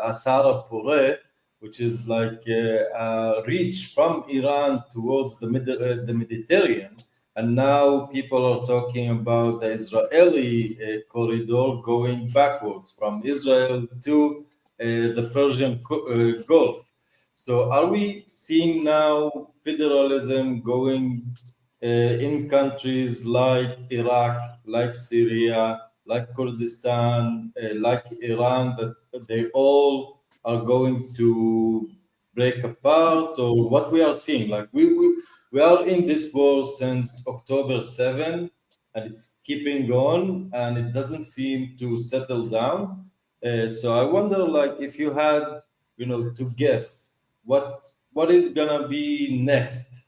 C: Asara Pore, which is like a reach from Iran towards the Mediterranean. And now people are talking about the Israeli corridor going backwards from Israel to the Persian Gulf. So are we seeing now federalism going in countries like Iraq, like Syria, like Kurdistan, like Iran, that they all are going to break apart? Or what we are seeing? Like we are in this war since October 7, and it's keeping on, and it doesn't seem to settle down. So I wonder, if you had, to guess what is gonna be next,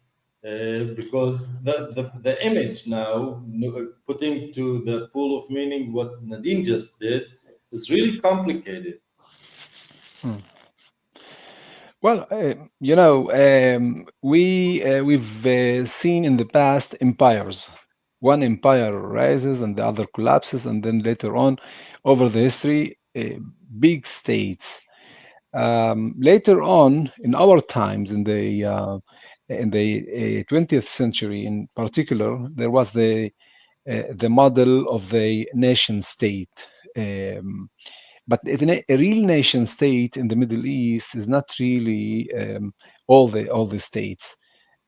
C: because the image now, putting to the pool of meaning what Nadine just did, is really complicated.
E: Well, we've seen in the past empires. One empire rises and the other collapses, and then later on, over the history, big states. Later on, in our times, in the 20th century in particular, there was the model of the nation state. But a real nation state in the Middle East is not really all the states.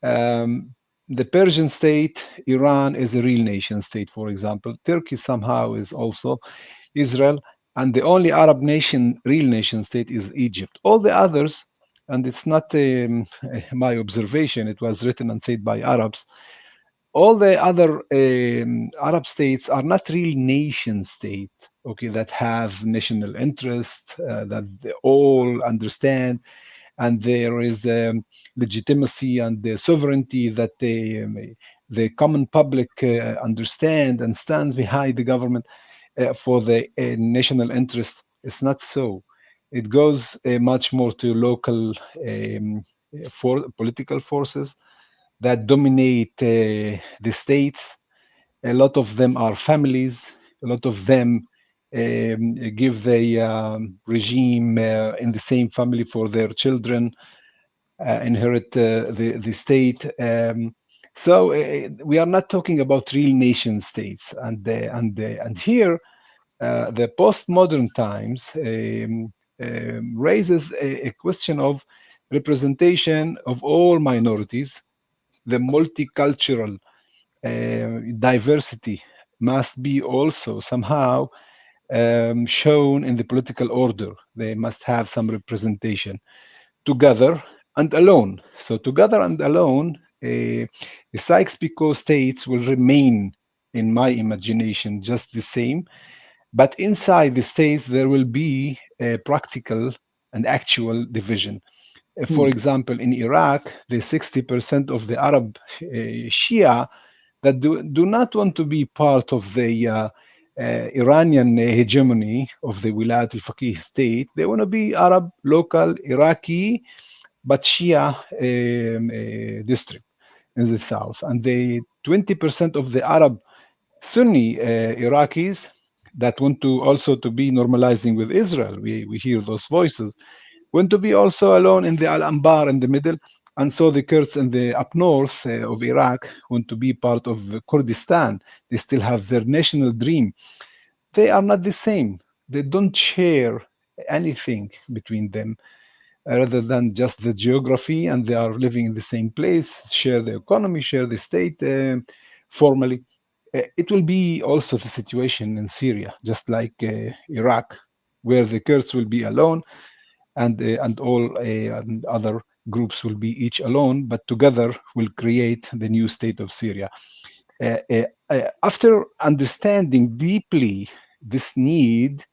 E: The Persian state, Iran is a real nation state, for example. Turkey somehow is also Israel, and the only Arab real nation state is Egypt. All the others, and it's not my observation, it was written and said by Arabs, all the other Arab states are not real nation states, okay, that have national interest, that they all understand, and there is legitimacy and the sovereignty that the common public understand and stand behind the government for the national interest. It's not so. It goes much more to local political forces that dominate the states. A lot of them are families. A lot of them give the regime in the same family for their children, inherit the state. So we are not talking about real nation states. And here, the postmodern times raises a question of representation of all minorities. The multicultural diversity must be also somehow shown in the political order. They must have some representation together and alone. So together and alone, the Sykes-Picot states will remain, in my imagination, just the same. But inside the states, there will be a practical and actual division. For example, in Iraq, the 60% of the Arab Shia that do not want to be part of the Iranian hegemony of the Wilayat al-Faqih state. They want to be Arab, local, Iraqi, but Shia district in the south. And the 20% of the Arab Sunni Iraqis that want to also to be normalizing with Israel, we hear those voices, want to be also alone in the Al-Anbar in the middle. And so the Kurds in the up north of Iraq want to be part of Kurdistan. They still have their national dream. They are not the same. They don't share anything between them rather than just the geography, and they are living in the same place, share the economy, share the state formally. It will be also the situation in Syria, just like Iraq. where the Kurds will be alone, and all and other groups will be each alone, but together will create the new state of Syria. After understanding deeply this need,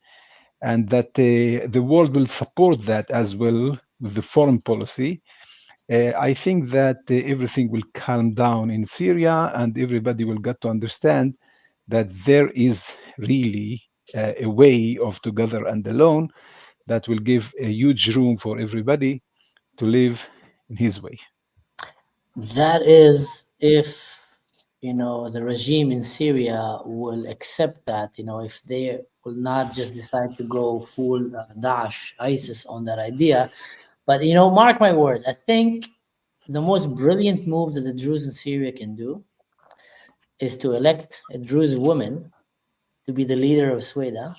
E: and that the world will support that as well with the foreign policy, I think that everything will calm down in Syria, and everybody will get to understand that there is really a way of together and alone that will give a huge room for everybody to live in his way.
A: That is, if the regime in Syria will accept that, if they will not just decide to go full Daesh, ISIS on that idea. But mark my words, I think the most brilliant move that the Druze in Syria can do is to elect a Druze woman to be the leader of Sweda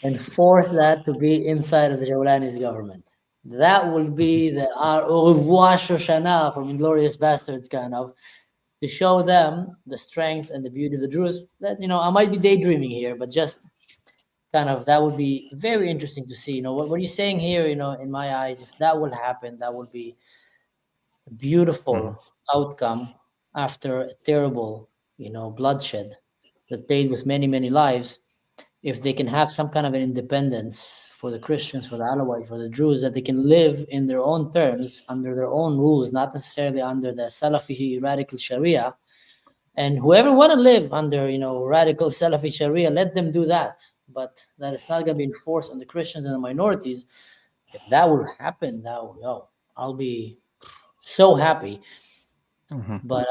A: and force that to be inside of the Julani's government. That will be the au revoir Shoshana from Inglourious Bastards, kind of, to show them the strength and the beauty of the Druze. That I might be daydreaming here, but just kind of that would be very interesting to see. What you're saying here, in my eyes, if that will happen, that would be a beautiful outcome after a terrible, bloodshed that paid with many, many lives. If they can have some kind of an independence for the Christians, for the Alawites, for the Druze, that they can live in their own terms, under their own rules, not necessarily under the Salafi radical Sharia. And whoever want to live under, radical Salafi Sharia, let them do that. But that is not going to be enforced on the Christians and the minorities. If that will happen, I'll be so happy. But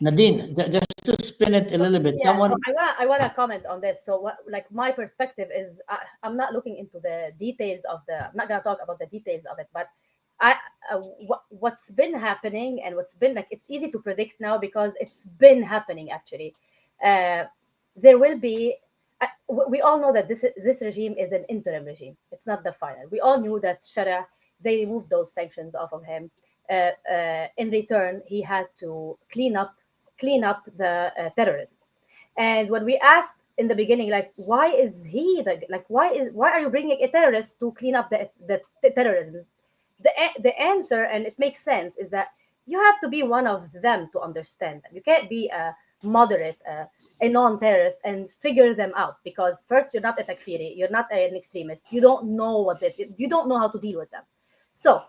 A: Nadine, just to spin it a little bit,
D: Yeah, I want to comment on this. So, my perspective is, I'm not looking into the details of I'm not going to talk about the details of it, but what's been happening and what's been it's easy to predict now because it's been happening actually. There will be. We all know that this regime is an interim regime. It's not the final. We all knew that Sharia, they removed those sanctions off of him. In return, he had to clean up the terrorism. And when we asked in the beginning, why is he why are you bringing a terrorist to clean up the terrorism? The answer, and it makes sense, is that you have to be one of them to understand them. You can't be a moderate, a non-terrorist, and figure them out, because first, you're not a takfiri, you're not an extremist, you don't know you don't know how to deal with them. So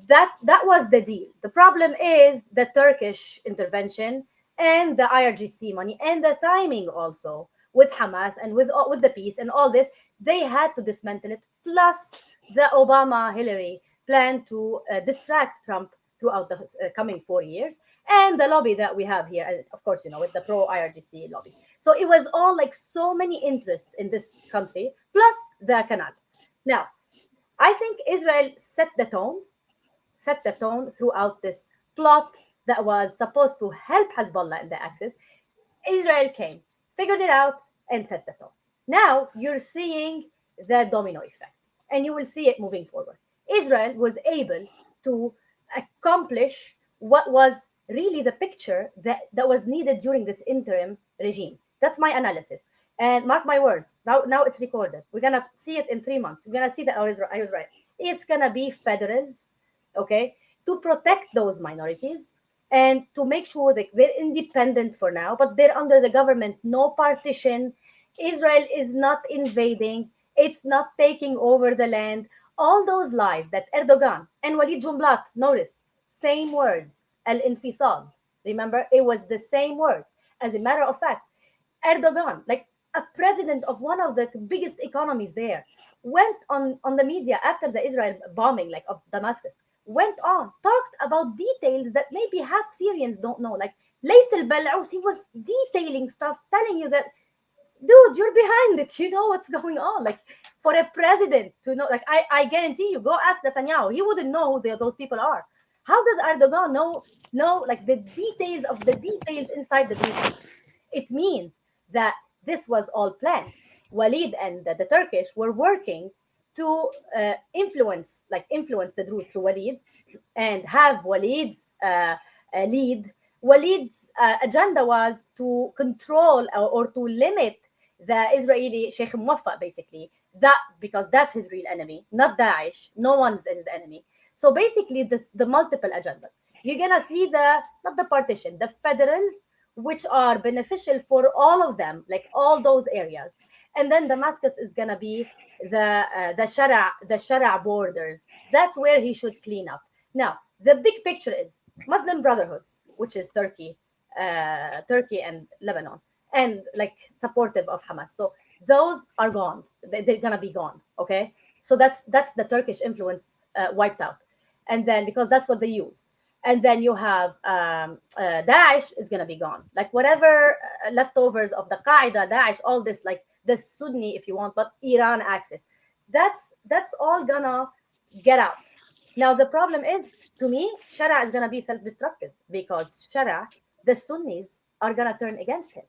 D: that was the deal. The problem is the Turkish intervention and the IRGC money and the timing also with Hamas and with the peace and all this. They had to dismantle it, plus the Obama-Hillary plan to distract Trump throughout the coming 4 years, and the lobby that we have here, and of course, with the pro-IRGC lobby. So it was all so many interests in this country, plus the canal. Now, I think Israel set the tone throughout this plot that was supposed to help Hezbollah in the Axis. Israel came, figured it out, and set the tone. Now you're seeing the domino effect, and you will see it moving forward. Israel was able to accomplish what was really the picture that was needed during this interim regime. That's my analysis. And mark my words, now it's recorded. We're going to see it in 3 months. We're going to see that I was right. It's going to be federals, okay, to protect those minorities and to make sure that they're independent for now, but they're under the government, no partition. Israel is not invading. It's not taking over the land. All those lies that Erdogan and Walid Jumblat, notice, same words, al-infisal. Remember, it was the same words. As a matter of fact, Erdogan, a president of one of the biggest economies there, went on the media after the Israel bombing of Damascus, went on, talked about details that maybe half Syrians don't know. Lays al-Bal'ous, he was detailing stuff, telling you that, dude, you're behind it. You know what's going on. For a president to know, I guarantee you, go ask Netanyahu. He wouldn't know who those people are. How does Erdogan know the details of the details inside the details? It means that this was all planned. Walid and the Turkish were working to influence the Druze through Walid and have Walid's lead. Walid's agenda was to control or to limit the Israeli Sheikh Muwaffaq, basically, that because that's his real enemy, not Daesh. No one's his enemy. So basically, the multiple agendas. You're gonna see not the partition, the federals, which are beneficial for all of them, like all those areas. And then Damascus is gonna be the Shara borders. That's where he should clean up. Now, the big picture is Muslim Brotherhoods, which is Turkey and Lebanon, and like supportive of Hamas. So those are gone. They're gonna be gone. Okay, so that's the Turkish influence wiped out, and then because that's what they use. And then you have Daesh is gonna be gone. Like whatever leftovers of the Qaeda, Daesh, all this, like the Sunni, if you want, but Iran axis, that's all gonna get out. Now the problem is, to me, Shara is gonna be self-destructive because Shara, the Sunnis are gonna turn against him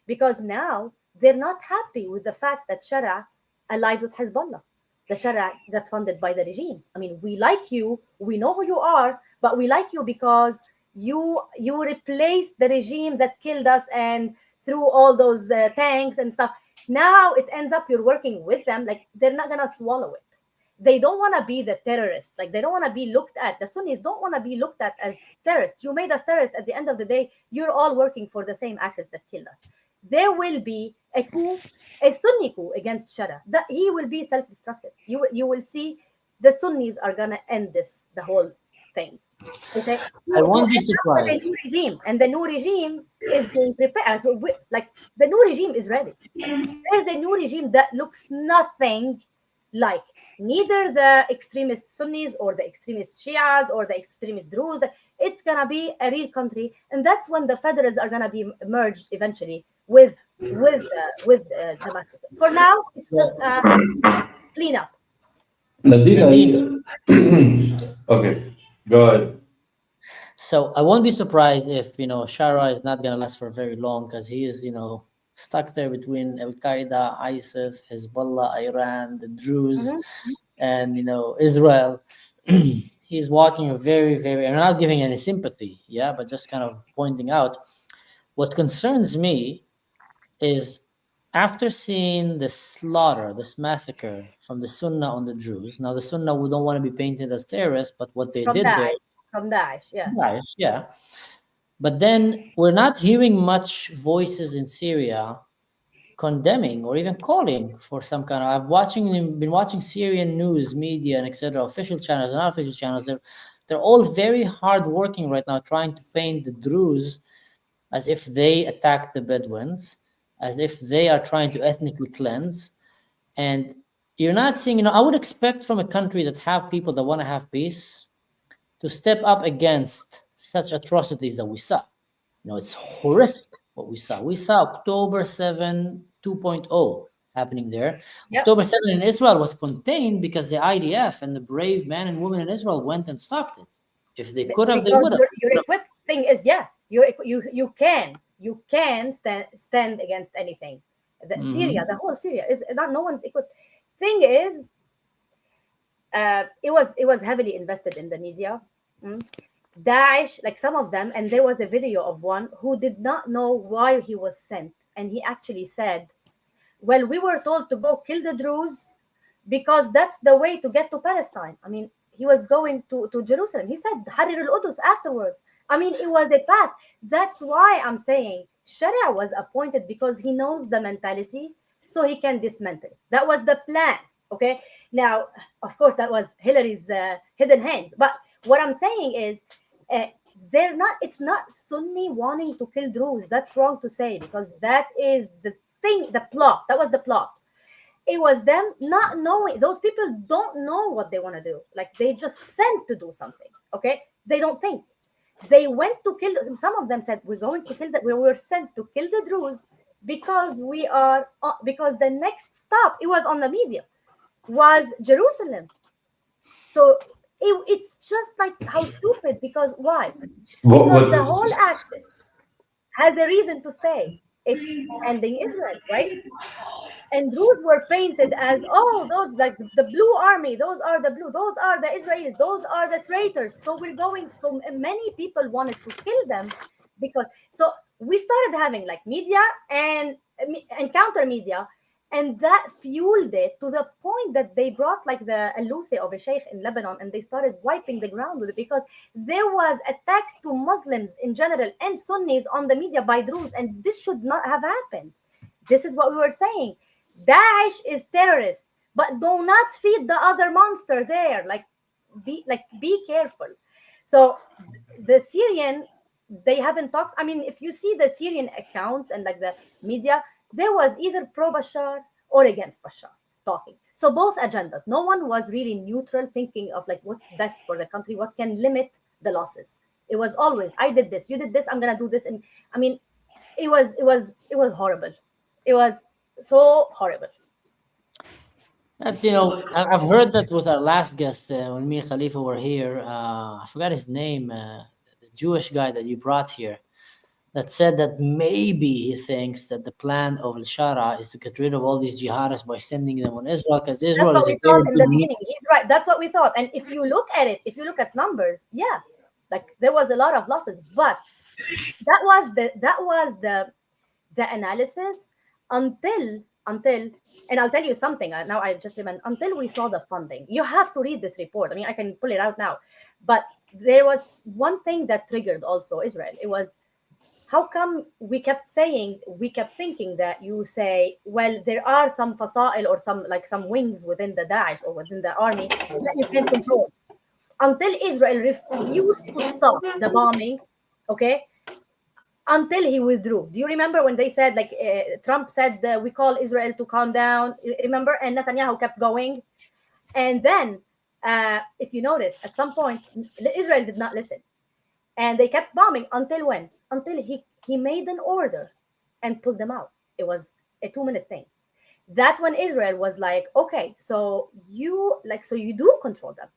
D: because now they're not happy with the fact that Shara allied with Hezbollah. The Shara got funded by the regime. I mean, we like you, we know who you are, but we like you because you replaced the regime that killed us and threw all those tanks and stuff. Now it ends up you're working with them. Like they're not gonna swallow it. They don't want to be the terrorists. Like they don't want to be looked at. The Sunnis don't want to be looked at as terrorists. You made us terrorists. At the end of the day, you're all working for the same axis that killed us. There will be a coup, a Sunni coup against Shara. That he will be self-destructive. You will see the Sunnis are gonna end the whole thing. Okay,
A: I won't be surprised.
D: The new regime, and the new regime is being prepared. Like the new regime is ready. There's a new regime that looks nothing like neither the extremist Sunnis or the extremist Shias or the extremist Druze. It's gonna be a real country, and that's when the federals are gonna be merged eventually with Damascus. For now, it's just clean up.
C: Nadine. Okay, go ahead.
A: So I won't be surprised if Shara is not gonna last for very long because he is stuck there between Al Qaeda, ISIS, Hezbollah, Iran, the Druze, and Israel. He's walking a very, very. I'm not giving any sympathy, but just kind of pointing out. What concerns me is after seeing the slaughter, this massacre from the Sunnah on the Druze. Now the Sunnah, we don't want to be painted as terrorists, but what they did there.
D: From Daesh, yeah.
A: Daesh, yeah. But then we're not hearing much voices in Syria condemning or even calling for some kind of. I've been watching Syrian news, media, and etc. Official channels and unofficial channels. They're all very hard working right now, trying to paint the Druze as if they attacked the Bedouins, as if they are trying to ethnically cleanse. And you're not seeing. I would expect from a country that have people that want to have peace to step up against such atrocities that we saw. It's horrific what we saw. We saw October 7 2.0 happening there. Yep. October 7 in Israel was contained because the IDF and the brave men and women in Israel went and stopped it. If they could have, they would have.
D: Your equipped thing is, you can stand against anything. Syria, the whole Syria is not. No one's equipped. Thing is, it was heavily invested in the media. Daesh, like some of them, and there was a video of one who did not know why he was sent, and he actually said, well, we were told to go kill the Druze because that's the way to get to Palestine. I mean, he was going to Jerusalem. He said Harir al-Qudus afterwards. I mean, it was a path. That's why I'm saying Sharia was appointed because he knows the mentality, so he can dismantle it. That was the plan. Okay. Now, of course, that was Hillary's hidden hands. But what I'm saying is, it's not Sunni wanting to kill Druze. That's wrong to say because that is the thing, the plot. That was the plot. It was them not knowing. Those people don't know what they want to do. Like they just sent to do something. Okay. They don't think. They went to kill. Some of them said, we're going to kill that. We were sent to kill the Druze because because the next stop, it was on the media, was Jerusalem. So it's just like how stupid, because why? Because the whole axis has a reason to stay. It's ending Israel, right? And Druze were painted as, those like the blue army, those are the Israelis, those are the traitors. So so many people wanted to kill them so we started having like media and counter media, And that fueled it to the point that they brought like the Alusi of a sheikh in Lebanon, and they started wiping the ground with it, because there was attacks to Muslims in general and Sunnis on the media by Druze, and this should not have happened. This is what we were saying. Daesh is terrorist, but do not feed the other monster there. Be careful. So the Syrian, they haven't talked. I mean, if you see the Syrian accounts and like the media, there was either pro-Bashar or against Bashar talking. So both agendas. No one was really neutral, thinking of like what's best for the country, what can limit the losses. It was always, I did this, you did this, I'm gonna do this. And I mean, it was horrible. It was so horrible.
A: That's, I've heard that with our last guest, when me and Khalifa were here, I forgot his name, the Jewish guy that you brought here, that said that maybe he thinks that the plan of Al-Shara is to get rid of all these jihadists by sending them on Israel, because Israel
D: That's
A: is
D: what we thought in the beginning. He's right. That's what we thought. And if you look at it, if you look at numbers, yeah, like there was a lot of losses. But that was the analysis until, and I'll tell you something. Now I just remember, until we saw the funding. You have to read this report. I mean, I can pull it out now. But there was one thing that triggered also Israel. It was, how come we kept thinking that you say, well, there are some fasa'il or some wings within the Daesh or within the army that you can control. Until Israel refused to stop the bombing, okay, until he withdrew. Do you remember when they said, like, Trump said, we call Israel to calm down, remember? And Netanyahu kept going. And then, if you notice, at some point, Israel did not listen. And they kept bombing until when? Until he made an order and pulled them out. It was a 2-minute thing. That's when Israel was like, okay, so you do control them,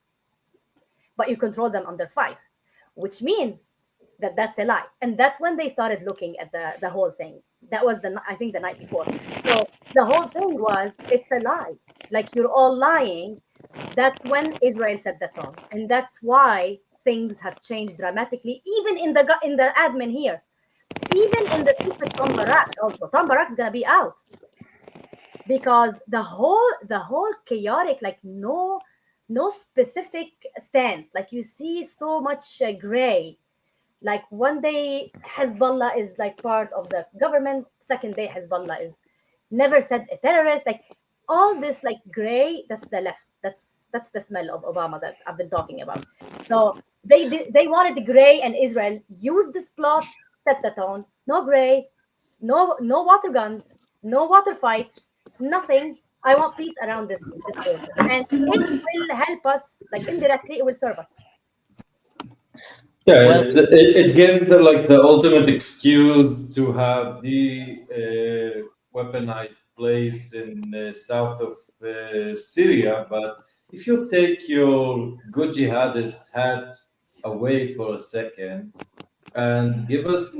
D: but you control them under fire, which means that's a lie. And that's when they started looking at the whole thing. That was I think the night before. So the whole thing was, it's a lie. Like, you're all lying. That's when Israel set the tone. And that's why things have changed dramatically, even in the admin here, even in the secret Tom Barak. Also, Tom Barak's gonna be out because the whole chaotic, like no specific stance. Like, you see so much gray. Like, one day Hezbollah is like part of the government, second day Hezbollah is never said a terrorist. Like, all this like gray. That's the left. That's the smell of Obama that I've been talking about. So they wanted the gray, and Israel used this plot, set the tone. No gray, no water guns, no water fights, nothing. I want peace around this border, and it will help us. Like, indirectly, it will serve us.
C: Yeah, it gave the ultimate excuse to have the weaponized place in the south of Syria. But if you take your good jihadist hat away for a second and give us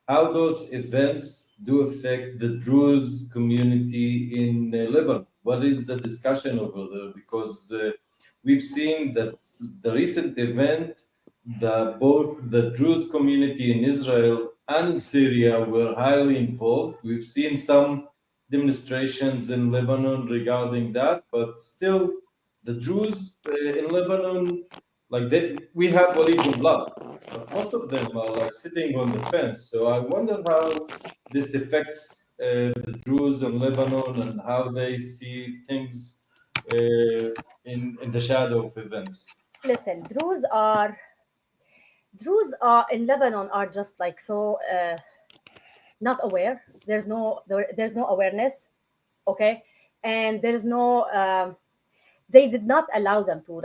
C: how those events do affect the Druze community in Lebanon, what is the discussion over there? Because we've seen that the recent event, both the Druze community in Israel and in Syria were highly involved. We've seen some demonstrations in Lebanon regarding that, but still the Druze in Lebanon, we have Walid blood, but most of them are sitting on the fence. So I wonder how this affects the Druze in Lebanon and how they see things in the shadow of events.
D: Listen, Druze are in Lebanon are just like so not aware. There's no awareness, okay, and there's no. They did not allow them to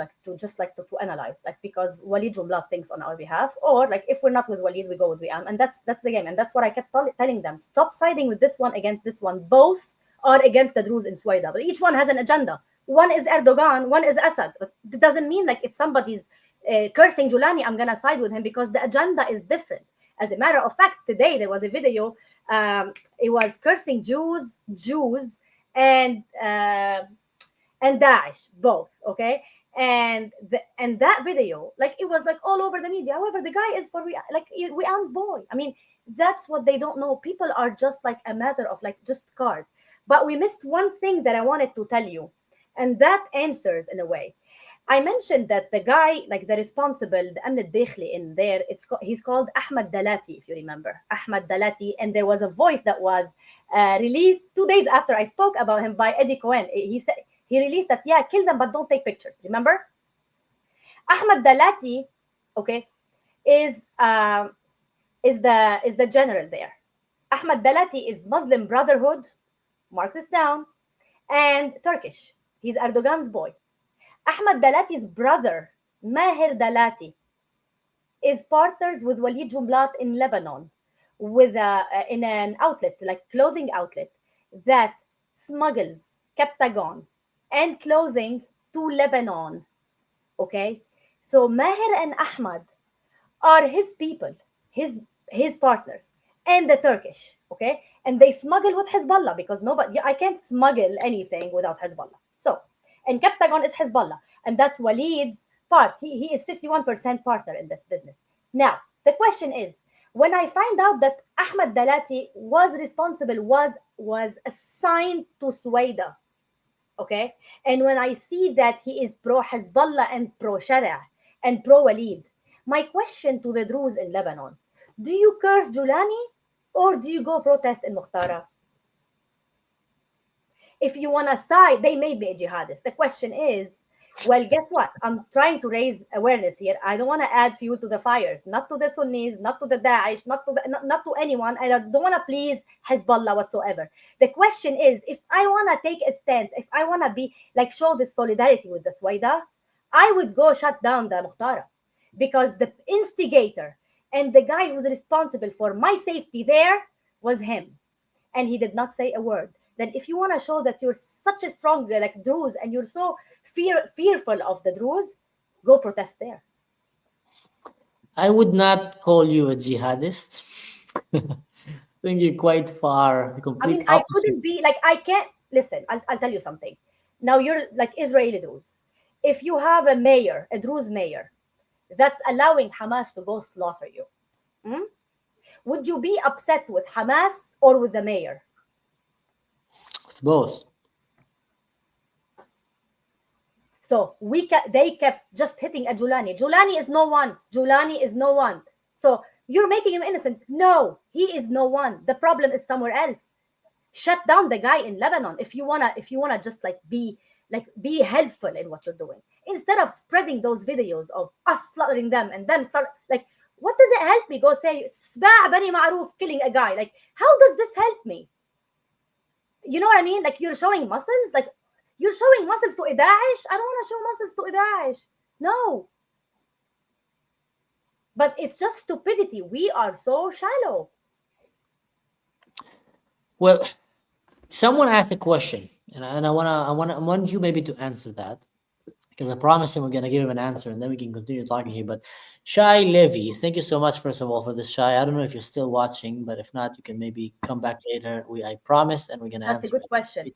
D: analyze, because Walid Jumla thinks on our behalf, or if we're not with Walid, we go with Wiam, and that's the game. And that's what I kept telling them: stop siding with this one against this one. Both are against the Druze in Suwaida, but each one has an agenda. One is Erdogan, one is Assad. But it doesn't mean if somebody's cursing Julani, I'm gonna side with him, because the agenda is different. As a matter of fact, today there was a video. It was cursing Jews, and Daesh, both, okay? And that video, it was all over the media. However, the guy is for Wiam's boy. I mean, that's what they don't know. People are just a matter of just cards. But we missed one thing that I wanted to tell you, and that answers in a way. I mentioned that the guy, like the responsible, the Amn al-Dakhli in there, he's called Ahmad Dalati, if you remember. Ahmad Dalati, and there was a voice that was released 2 days after I spoke about him by Eddie Cohen. He said, he released that, yeah, kill them, but don't take pictures. Remember? Ahmad Dalati, okay, is the general there. Ahmad Dalati is Muslim Brotherhood, mark this down, and Turkish. He's Erdogan's boy. Ahmad Dalati's brother, Mahir Dalati, is partners with Walid Jumblat in Lebanon, with in an outlet, like clothing outlet, that smuggles Captagon and clothing to Lebanon. Okay, so Mahir and Ahmad are his people, his partners, and the Turkish. Okay, and they smuggle with Hezbollah, because I can't smuggle anything without Hezbollah. So, and Captagon is Hezbollah, and that's Walid's part. He is 51% partner in this business. Now, the question is, when I find out that Ahmad Dalati was responsible, was assigned to Suwaida, okay, and when I see that he is pro Hezbollah and pro Sharia and pro Walid, my question to the Druze in Lebanon: do you curse Julani or do you go protest in Mukhtara? If you want to side, they made me a jihadist. The question is, well, guess what? I'm trying to raise awareness here. I don't want to add fuel to the fires, not to the Sunnis, not to the Daesh, not to anyone. I don't want to please Hezbollah whatsoever. The question is, if I want to take a stance, if I want to be like show this solidarity with the Suwaida, I would go shut down the Mukhtara, because the instigator and the guy who's responsible for my safety there was him, and he did not say a word. Then if you want to show that you're such a strong like Druze and you're so fearful of the Druze, go protest there.
A: I would not call you a jihadist. I think you're quite far. The complete opposite.
D: I couldn't be like, I can't listen. I'll tell you something. Now you're like Israeli Druze. If you have a mayor, a Druze mayor, that's allowing Hamas to go slaughter you, would you be upset with Hamas or with the mayor?
A: It's both.
D: So they kept just hitting at Julani. Julani is no one. Julani is no one. So you're making him innocent. No, he is no one. The problem is somewhere else. Shut down the guy in Lebanon if you wanna just be helpful in what you're doing, instead of spreading those videos of us slaughtering them and them start like, what does it help me? Go say Sba' Bani Ma'ruf killing a guy. Like, how does this help me? You know what I mean? Like, you're showing muscles. Like, you're showing muscles to Daesh. I don't want to show muscles to Daesh. No. But it's just stupidity. We are so shallow.
A: Well, someone asked a question, and I want you maybe to answer that, because I promised him we're gonna give him an answer, and then we can continue talking here. But Shai Levy, thank you so much first of all for this, Shai. I don't know if you're still watching, but if not, you can maybe come back later. I promise, and we're gonna answer.
D: That's a good question.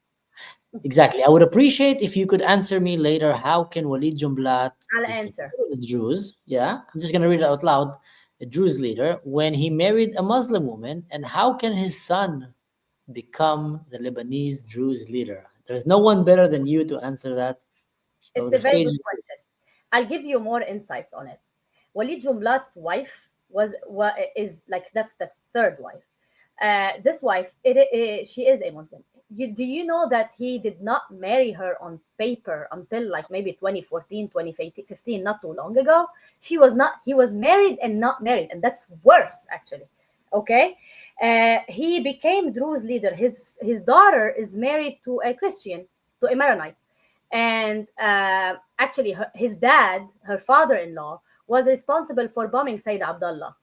A: Exactly. I would appreciate if you could answer me later. How can Walid Jumblat,
D: I'll answer.
A: The Druze, yeah, I'm just gonna read it out loud, a Druze leader, when he married a Muslim woman, and how can his son become the Lebanese Druze leader? There's no one better than you to answer that. So
D: it's a very good question. I'll give you more insights on it. Walid Jumblat's wife is like, that's the third wife. This wife, she is a Muslim. Do you know that he did not marry her on paper until like maybe 2014, 2015, not too long ago? He was married and not married, and that's worse actually. Okay, he became Druze leader. His daughter is married to a Christian, to a Maronite, and actually his dad, her father-in-law, was responsible for bombing Sayyid Abdullah.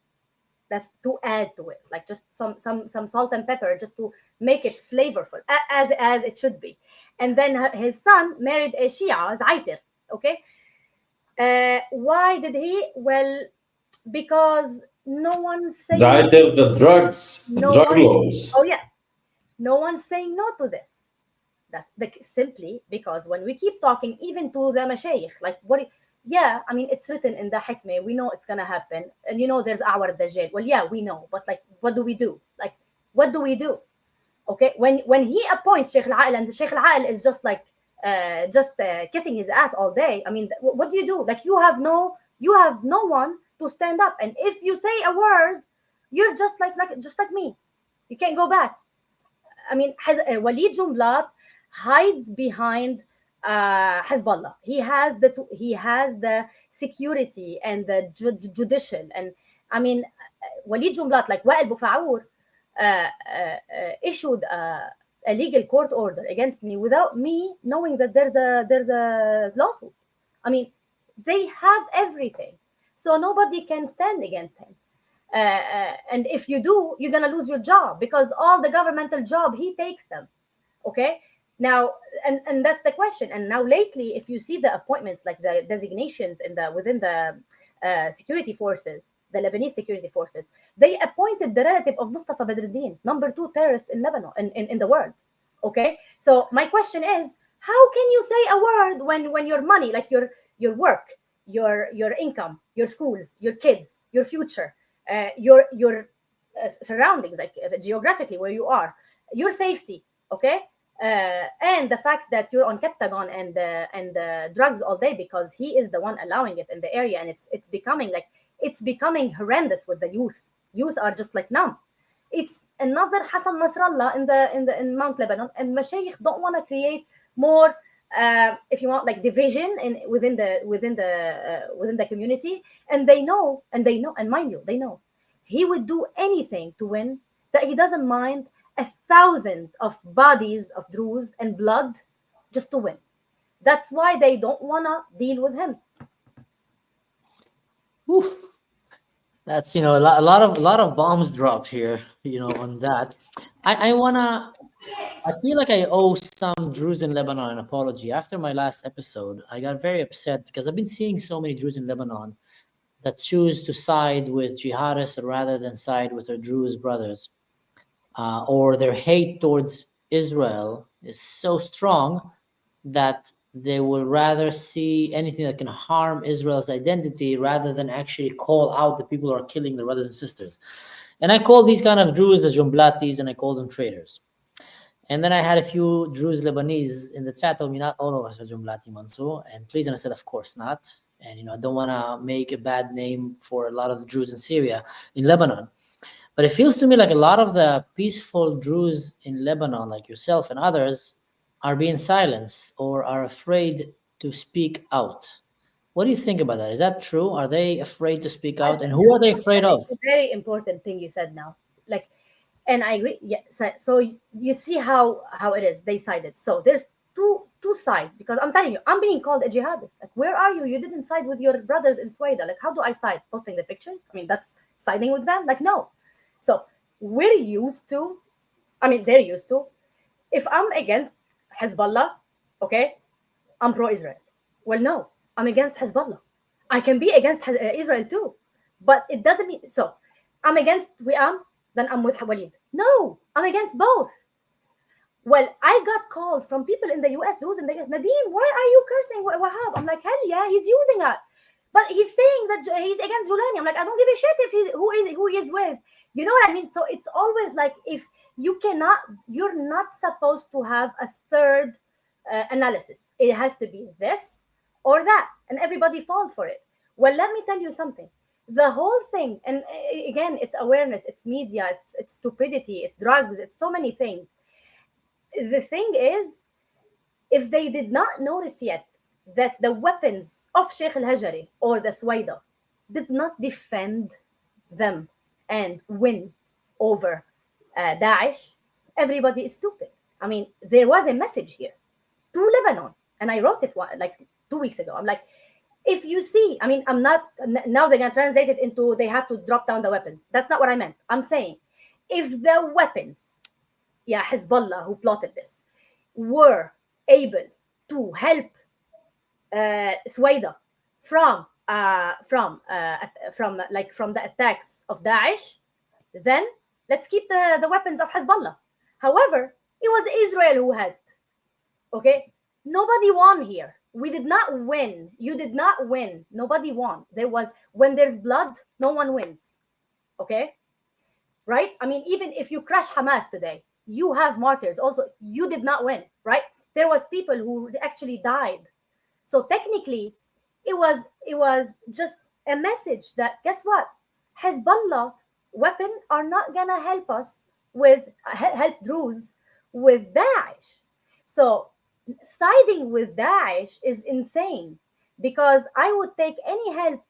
D: That's to add to it, like just some salt and pepper, just to make it flavorful, as it should be. And then his son married a Shia, Zaitir. Okay, why did he? Well, because no one's saying
C: Zaitir, the drugs, drug laws.
D: Oh yeah, no one's saying no to this. Simply because when we keep talking, even to the mashayikh, like yeah, I mean, it's written in the hikmah. We know it's gonna happen, and there's our dajjal. Well, yeah, we know, but like, what do we do? Like, what do we do? Okay, when he appoints Sheikh Al-Aal, and Sheikh Al-Aal is just like kissing his ass all day. I mean, what do you do? Like, you have no one to stand up, and if you say a word, you're just like me. You can't go back. I mean, Walid Jumblat hides behind Hezbollah. He has the security and the judicial, and I mean, Walid Jumblat, like Wael Boufaour, issued a legal court order against me without me knowing that there's a lawsuit. I mean, they have everything, so nobody can stand against him. And if you do, you're gonna lose your job, because all the governmental job, he takes them. Okay, now, and that's the question. And now lately, if you see the appointments, like the designations within the security forces, the Lebanese security forces, they appointed the relative of Mustafa Badruddin, number 2 terrorist in Lebanon, in the world. Okay, so my question is, how can you say a word when your money, like your work, your income, your schools, your kids, your future, your surroundings, like geographically where you are, your safety, okay, and the fact that you're on Captagon and drugs all day, because he is the one allowing it in the area, and it's becoming horrendous with the youth. Youth are just like numb. It's another Hassan Nasrallah in Mount Lebanon, and Mashayikh don't want to create more, if you want, like division within the community. And they know, and mind you, they know he would do anything to win, that he doesn't mind 1,000 of bodies of Druze and blood just to win. That's why they don't want to deal with him.
A: Oof. That's, a lot of bombs dropped here, on that. I feel like I owe some Druze in Lebanon an apology. After my last episode, I got very upset because I've been seeing so many Druze in Lebanon that choose to side with jihadists rather than side with their Druze brothers, or their hate towards Israel is so strong that they will rather see anything that can harm Israel's identity rather than actually call out the people who are killing their brothers and sisters. And I call these kind of Druze the Jumblatis, and I call them traitors. And then I had a few Druze Lebanese in the chat tell me not all of us are Jumlati, Mansour. And please, and I said, of course not. And, I don't want to make a bad name for a lot of the Druze in Syria, in Lebanon. But it feels to me like a lot of the peaceful Druze in Lebanon, like yourself and others, are being silenced or are afraid to speak out. What do you think about that? Is that true? Are they afraid to speak out? And who are they afraid of?
D: It's a very important thing you said now. Like, and I agree. Yeah. So you see how it is. They sided. So there's two sides, because I'm telling you, I'm being called a jihadist. Like, where are you? You didn't side with your brothers in Sueda. Like, how do I side? Posting the pictures? I mean, that's siding with them? Like, no. So they're used to. If I'm against Hezbollah, okay, I'm pro-Israel. Well, no, I'm against Hezbollah. I can be against Israel too, but it doesn't mean so. I'm against then I'm with Walid. No, I'm against both. Well, I got calls from people in the US, those in the US, Nadeem, why are you cursing Wahab? I'm like, hell yeah, he's using that. But he's saying that he's against Julani. I'm like, I don't give a shit if who he is with. You know what I mean? So it's always like, if you're not supposed to have a third analysis. It has to be this or that, and everybody falls for it. Well, let me tell you something. The whole thing, and again, it's awareness, it's media, it's stupidity, it's drugs, it's so many things. The thing is, if they did not notice yet that the weapons of Sheikh al-Hajari or the Suwaida did not defend them and win over Daesh, everybody is stupid. I mean, there was a message here to Lebanon, and I wrote it like 2 weeks ago. I'm like, if you see, I mean, I'm not, now they're going to translate it into they have to drop down the weapons. That's not what I meant. I'm saying, if the weapons, Hezbollah, who plotted this, were able to help Suwaida from the attacks of Daesh, then let's keep the weapons of Hezbollah. However, it was Israel who had. Okay, nobody won here. We did not win. You did not win. Nobody won. When there's blood, no one wins. Okay, right? I mean, even if you crush Hamas today, you have martyrs. Also, you did not win, right? There was people who actually died. So technically, it was just a message that, guess what? Hezbollah weapon are not gonna help us with help Druze with Daesh. So siding with Daesh is insane, because I would take any help.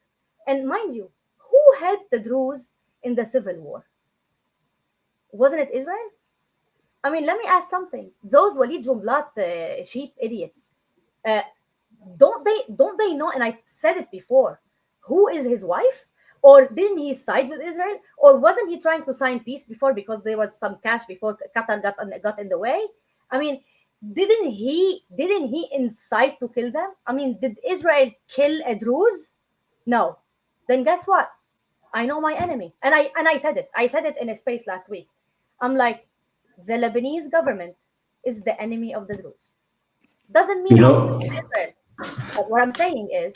D: And mind you, who helped the Druze in the civil war? Wasn't it Israel? I mean, let me ask something. Those Walid Jumblat sheep idiots, don't they know? And I said it before. Who is his wife? Or didn't he side with Israel? Or wasn't he trying to sign peace before because there was some cash before Qatar got in the way? I mean, didn't he incite to kill them? I mean, did Israel kill a Druze? No. Then guess what? I know my enemy, and I said it. I said it in a space last week. I'm like, the Lebanese government is the enemy of the Druze. Doesn't mean Israel. But what I'm saying is,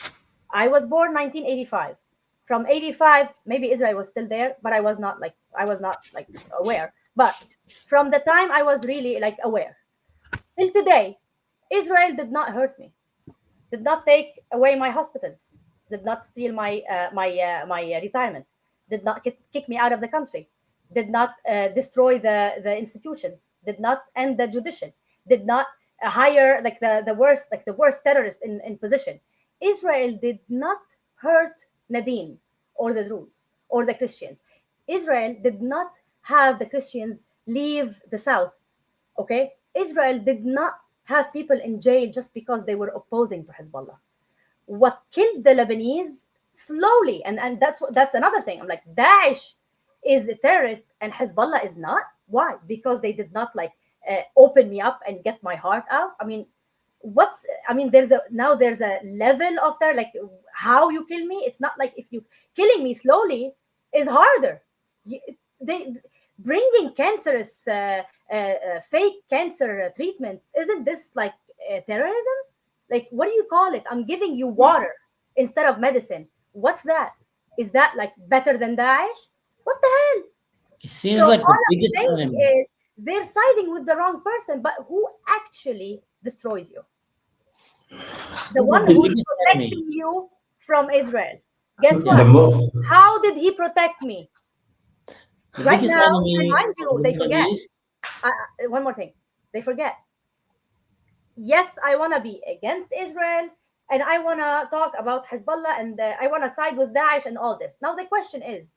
D: I was born 1985. From 85, maybe Israel was still there, but I was not aware. But from the time I was really aware till today, Israel did not hurt me, did not take away my hospitals, did not steal my retirement, did not kick me out of the country, did not destroy the institutions, did not end the judicial, did not hire the worst terrorists in position. Israel did not hurt Nadine or the Druze or the Christians. Israel did not have the Christians leave the south. Okay, Israel did not have people in jail just because they were opposing to Hezbollah. What killed the Lebanese slowly, and that's another thing. I'm like, Daesh is a terrorist and Hezbollah is not. Why? Because they did not open me up and get my heart out. I mean, there's a level of there, how you kill me. It's not like if you killing me slowly is harder. They bringing cancerous fake cancer treatments. Isn't this terrorism? What do you call it? I'm giving you water instead of medicine. What's that? Is that better than Daesh? What the hell?
A: It seems like the biggest enemy
D: is they're siding with the wrong person, but who actually destroyed you? The one who's protecting you from Israel. Guess what? How did he protect me? Right now, and mind you, they forget. One more thing. They forget. Yes, I want to be against Israel, and I want to talk about Hezbollah, and I want to side with Daesh and all this. Now the question is,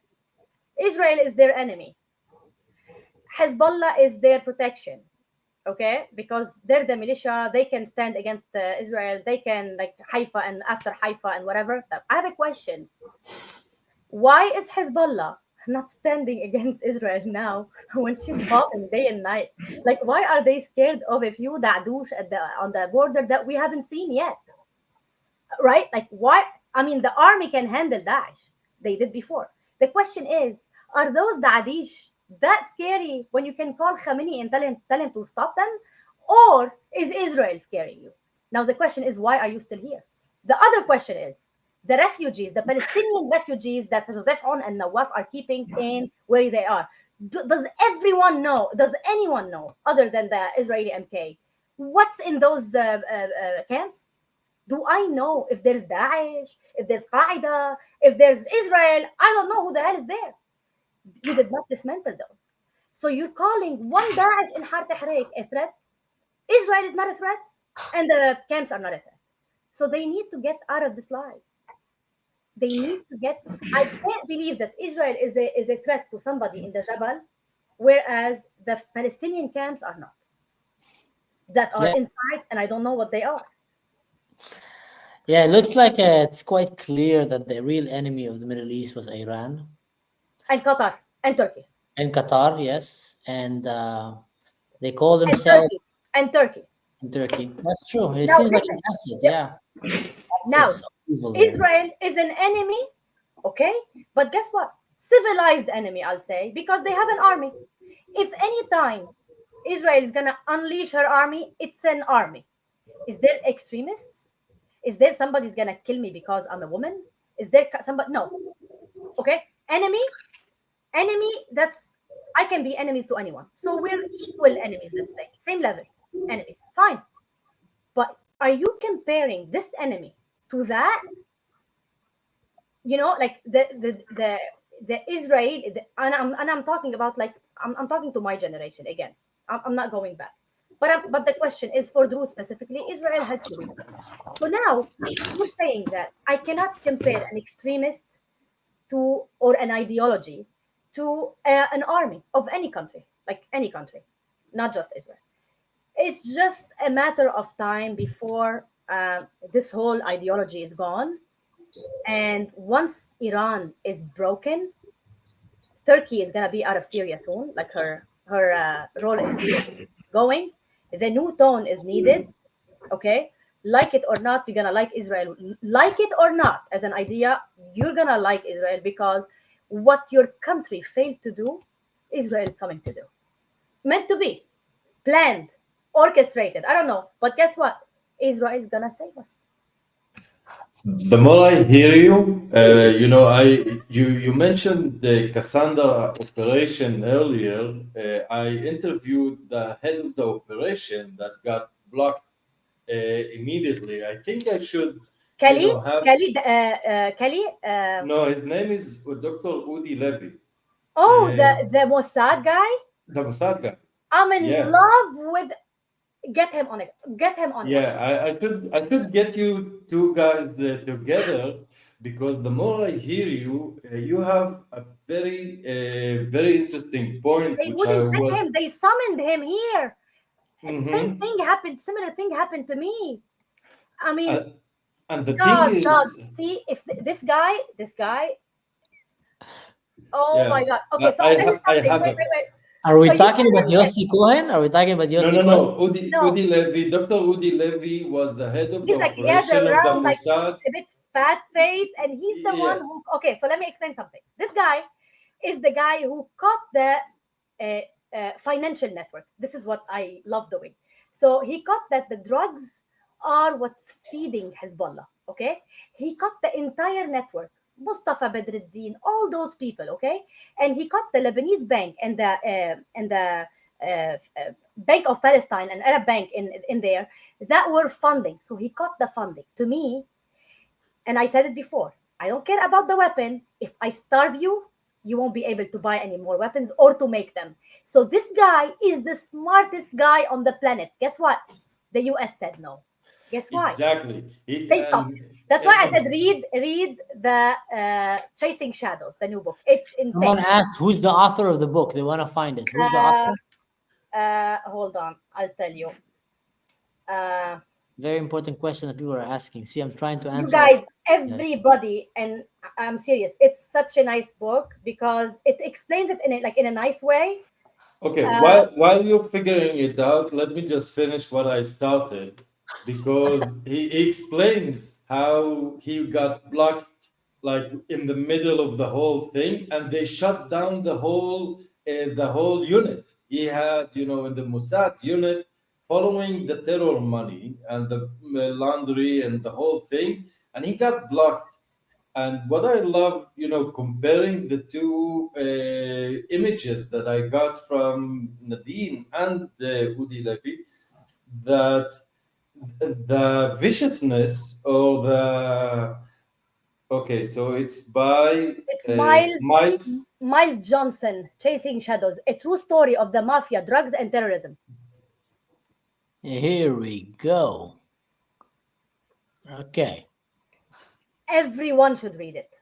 D: Israel is their enemy. Hezbollah is their protection. Okay, because they're the militia, they can stand against Israel. They can Haifa and after Haifa and whatever. I have a question. Why is Hezbollah not standing against Israel now when she's bombing day and night? Why are they scared of a few Dadoush on the border that we haven't seen yet? Right? Why? I mean, the army can handle Daesh. They did before. The question is, are those Daesh that scary when you can call Khamenei and tell him to stop them? Or is Israel scaring you? Now the question is, why are you still here? The other question is, the refugees, the Palestinian refugees that Joseph On and Nawaf are keeping in where they are. Does anyone know, other than the Israeli MK, what's in those camps? Do I know if there's Daesh, if there's Qaeda, if there's Israel? I don't know who the hell is there. You did not dismantle those. So you're calling one Daesh in Har Tahrik a threat? Israel is not a threat, and the camps are not a threat. So they need to get out of this lie. They need to get. I can't believe that Israel is a threat to somebody in the Jabal, whereas the Palestinian camps are not. That are inside, and I don't know what they are.
A: Yeah, it looks like it's quite clear that the real enemy of the Middle East was Iran.
D: And Qatar and Turkey.
A: And Qatar, yes. And they call themselves...
D: And Turkey.
A: And Turkey. That's true. It seems like an asset, yeah.
D: Now, Israel is an enemy, okay? But guess what? Civilized enemy, I'll say, because they have an army. If any time Israel is going to unleash her army, it's an army. Is there extremists? Is there somebody's going to kill me because I'm a woman? Is there somebody? No. Okay? Enemy, that's I can be enemies to anyone. So we're equal enemies, let's say, same level enemies. Fine. But are you comparing this enemy to that? Like the Israel, and I'm talking about, like, I'm talking to my generation again. I'm not going back. But the question is for Druze specifically, Israel has to win. So now you're saying that I cannot compare an extremist or an ideology to an army of any country, like any country, not just Israel. It's just a matter of time before this whole ideology is gone. And once Iran is broken, Turkey is going to be out of Syria soon, like her role in Syria going. The new tone is needed, okay? Like it or not, you're going to like Israel. Like it or not, as an idea, you're going to like Israel, because what your country failed to do, Israel is coming to do. Meant to be, planned, orchestrated, I don't know. But guess what? Israel is going to save us.
C: The more I hear you, you mentioned the Cassandra operation earlier. I interviewed the head of the operation that got blocked immediately. I think I should.
D: Kelly?
C: No, his name is Dr. Udi Levy.
D: Oh, the Mossad guy?
C: The Mossad guy.
D: I'm in love with. Get him on it. Get him on it.
C: Yeah, I should get you two guys together, because the more I hear you, you have a very interesting point.
D: They wouldn't let him. They summoned him here. Same thing happened. Similar thing happened to me. I mean,
C: and the thing is,
D: see, if this guy. Oh my God. Okay, so wait.
A: Are we talking about Yossi Cohen? Are we talking about Yossi Cohen?
C: No. Udi Levy, Dr. Udi Levy was the head of the operation of the Mossad.
D: A bit fat face, and he's the one who. Okay, so let me explain something. This guy is the guy who caught the financial network. This is what I love doing. So he caught that the drugs are what's feeding Hezbollah. Okay, he caught the entire network. Mustafa Badruddin, all those people, okay, and he caught the Lebanese bank and the Bank of Palestine and Arab Bank in there that were funding. So he caught the funding. To me, and I said it before, I don't care about the weapon. If I starve you, you won't be able to buy any more weapons or to make them. So this guy is the smartest guy on the planet. Guess what? The US said no. Guess why?
C: Exactly.
D: They stopped. That's why I said read the Chasing Shadows, the new book. It's insane.
A: Someone asked who's the author of the book. They want to find it. Who's the author?
D: Hold on, I'll tell you.
A: Very important question that people are asking. See, I'm trying to answer.
D: You guys, everybody, and I'm serious. It's such a nice book because it explains it in a nice way.
C: Okay, while you're figuring it out, let me just finish what I started, because he explains how he got blocked, like in the middle of the whole thing, and they shut down the whole unit. He had, in the Mossad unit, following the terror money and the laundry and the whole thing, and he got blocked. And what I love, comparing the two images that I got from Nadine and Udi Levy, that the viciousness or so it's by
D: Miles Johnson, Chasing Shadows, a true story of the mafia, drugs, and terrorism.
A: Here we go. Okay.
D: Everyone should read it.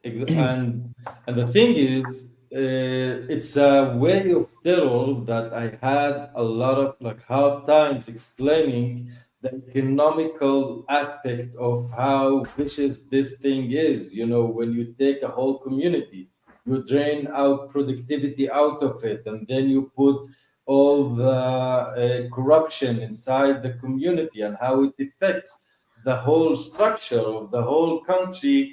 C: And the thing is, it's a way of terror that I had a lot of hard times explaining the economical aspect of how vicious this thing is. When you take a whole community, you drain out productivity out of it, and then you put all the corruption inside the community and how it affects the whole structure of the whole country,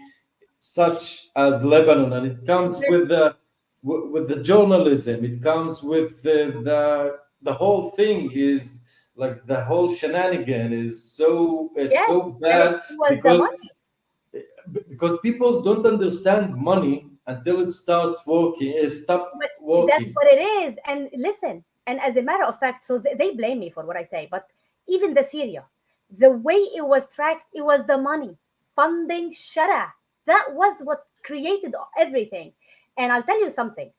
C: such as Lebanon. And it comes with the journalism. It comes with the whole thing is like the whole shenanigan is so bad because people don't understand money until it starts working. Stop
D: But
C: working.
D: that's what it is. And listen, and as a matter of fact, so they blame me for what I say, but even the Syria, the way it was tracked, it was the money, funding, shara. That was what created everything. And I'll tell you something.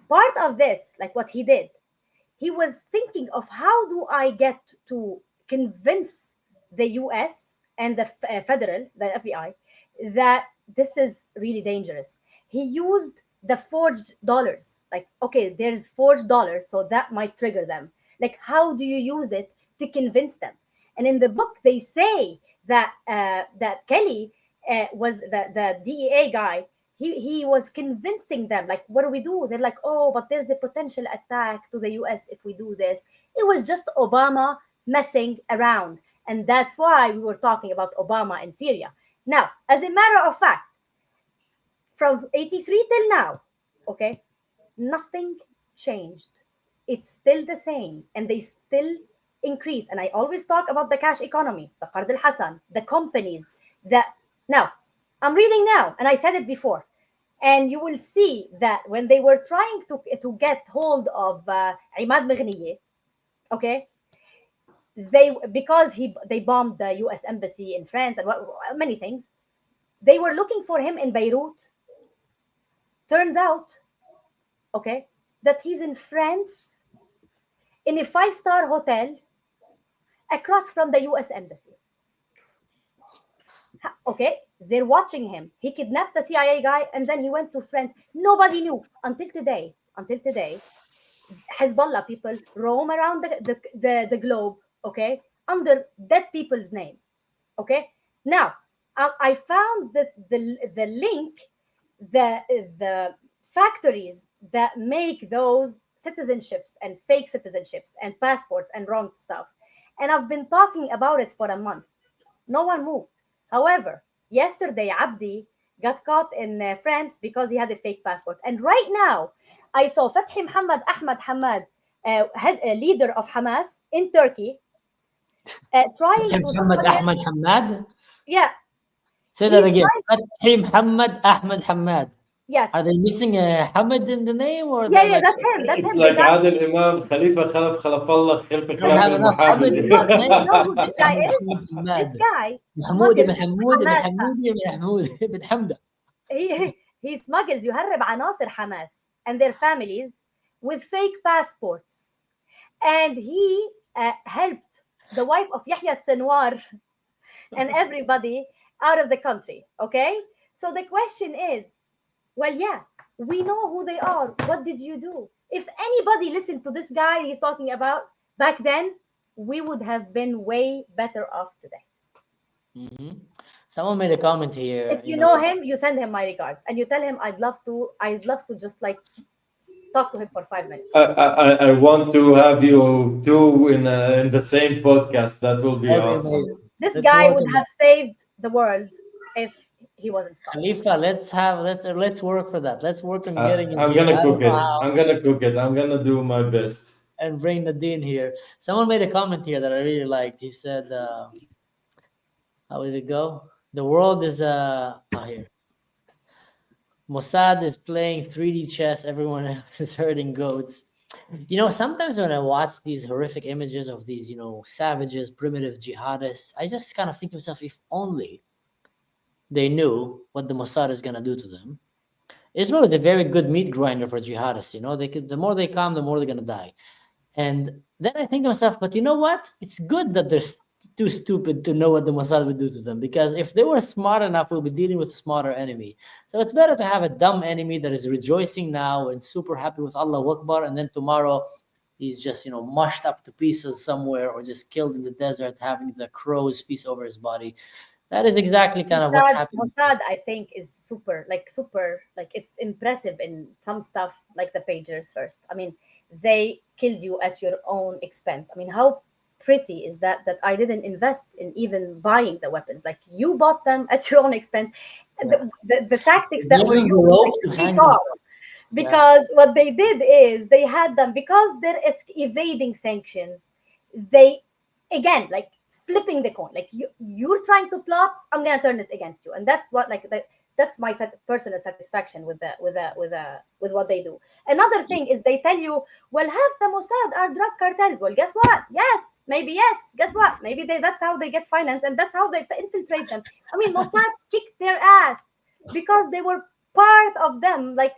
D: Part of this, like what he did, he was thinking of how do I get to convince the US and the federal, the FBI, that this is really dangerous. He used the forged dollars. Like, okay, there's forged dollars, so that might trigger them. Like, how do you use it to convince them? And in the book, they say that that Kelly was the DEA guy. He was convincing them, like, what do we do? They're like, oh, but there's a potential attack to the US if we do this. It was just Obama messing around. And that's why we were talking about Obama and Syria. Now, as a matter of fact, from 83 till now, okay, nothing changed. It's still the same. And they still increase. And I always talk about the cash economy, the Qard al-Hassan, the companies that now, I'm reading now, and I said it before, and you will see that when they were trying to get hold of Imad Maghniye, okay, because they bombed the U.S. embassy in France and many things, they were looking for him in Beirut. Turns out, okay, that he's in France in a 5-star hotel across from the U.S. embassy. Okay, they're watching him. He kidnapped the CIA guy and then he went to France. Nobody knew until today. Hezbollah people roam around the globe, okay, under dead people's name. Okay, now I found that the link, the factories that make those citizenships and fake citizenships and passports and wrong stuff, and I've been talking about it for a month. No one moved. However, yesterday, Abdi got caught in France because he had a fake passport. And right now, I saw Fathi Mohammed Ahmad Hamad, leader of Hamas in Turkey, trying to...
A: Mohammed Ahmad Hamad?
D: Yeah.
A: Say that again. Fathi Mohammed Ahmad Hamad.
D: Yes.
A: Are they missing a Hamad in the name? Or
D: Yeah,
A: like,
D: that's him. That's
C: It's
D: him.
C: like Adil Imam, Khalifa Khalaf Allah, Khilfa
A: they have
C: Khalaf
A: enough Hamad in that name.
D: You know who this guy is?
A: Hamad.
D: This guy.
A: Mahmoud ibn
D: smuggles
A: Hamoud ibn
D: Hamas.
A: Hamoud ibn Hamoud ibn Hamda.
D: He smuggles يهرب عناصر Hamas and their families with fake passports. And he helped the wife of Yahya Sinwar and everybody out of the country. Okay? So the question is, well, yeah, we know who they are. What did you do? If anybody listened to this guy he's talking about back then, we would have been way better off today.
A: Mm-hmm. Someone made a comment here.
D: If you know him, you send him my regards and you tell him I'd love to just like talk to him for 5 minutes.
C: I want to have you two in the same podcast. That will be
A: That'd be
C: awesome.
A: amazing.
D: This
A: Let's
D: guy
A: work
D: would
A: on
D: have saved the world if he wasn't stopped.
A: Khalifa, let's work for that. Let's work on getting him
C: I'm
A: here.
C: gonna
A: I
C: cook
A: don't
C: it.
A: know how.
C: I'm gonna cook it. I'm gonna do my best.
A: And bring Nadine here. Someone made a comment here that I really liked. He said, how did it go? The world is here. Mossad is playing 3D chess. Everyone else is herding goats. You know, sometimes when I watch these horrific images of these, savages, primitive jihadists, I just kind of think to myself, if only they knew what the Mossad is going to do to them. Israel is a very good meat grinder for jihadists. The more they come, the more they're going to die. And then I think to myself, but you know what? It's good that they're too stupid to know what the Mossad would do to them. Because if they were smart enough, we'll be dealing with a smarter enemy. So it's better to have a dumb enemy that is rejoicing now and super happy with Allahu Akbar. And then tomorrow he's just, mushed up to pieces somewhere or just killed in the desert, having the crows feast over his body. That is exactly kind of what's happening.
D: Mossad, I think, is super, it's impressive in some stuff, like the pagers first. I mean, they killed you at your own expense. I mean, how pretty is that I didn't invest in even buying the weapons. Like, you bought them at your own expense.
A: Yeah.
D: The tactics that were used, because what they did is they had them, because they're evading sanctions, they, again, like, flipping the coin. Like, you're trying to plot, I'm gonna turn it against you. And that's what, like, that's my personal satisfaction with what they do. Another thing is they tell you, well, half the Mossad are drug cartels. Well, guess what? Yes, maybe yes. Guess what? Maybe that's how they get finance, and that's how they infiltrate them. I mean, Mossad kicked their ass because they were part of them, like,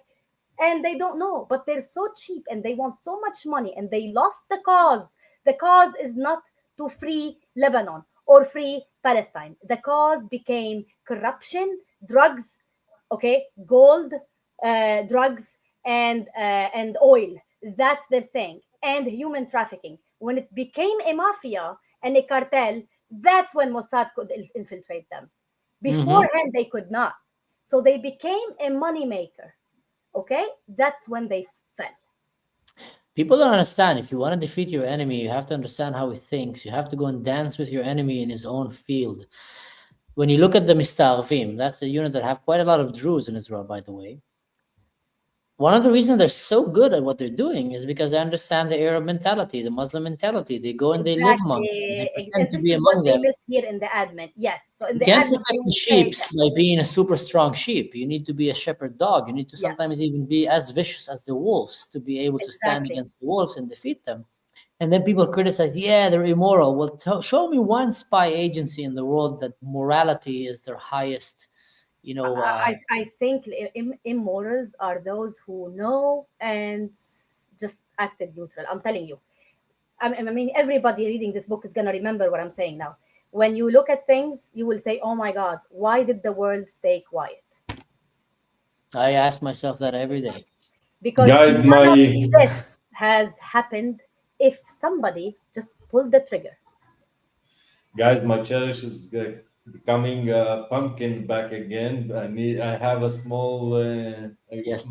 D: and they don't know, but they're so cheap and they want so much money, and they lost the cause. The cause is not to free Lebanon or free Palestine. The cause became corruption, drugs, okay, gold, drugs, and oil. That's their thing, and human trafficking. When it became a mafia and a cartel, that's when Mossad could infiltrate them. Beforehand, they could not. So they became a money maker. Okay, that's when they fell.
A: People don't understand. If you want to defeat your enemy, you have to understand how he thinks. You have to go and dance with your enemy in his own field. When you look at the Mistarvim, that's a unit that have quite a lot of Druze in Israel, by the way. One of the reasons they're so good at what they're doing is because they understand the Arab mentality, the Muslim mentality. They go and they live among them. They pretend to be among them.
D: They miss here in the admin. Yes. So in
A: You
D: the
A: can't
D: admin,
A: protect the sheep by being a super strong sheep. You need to be a shepherd dog. You need to sometimes even be as vicious as the wolves to be able to stand against the wolves and defeat them. And then people criticize, yeah, they're immoral. Well, show me one spy agency in the world that morality is their highest, you know.
D: I think immorals are those who know and just acted neutral. I'm telling you. I mean, everybody reading this book is going to remember what I'm saying now. When you look at things, you will say, oh my God, why did the world stay quiet?
A: I ask myself that every day.
D: Because none of this has happened if somebody just pulled the trigger.
C: Guys, my cherish is becoming a pumpkin back again. I have a small.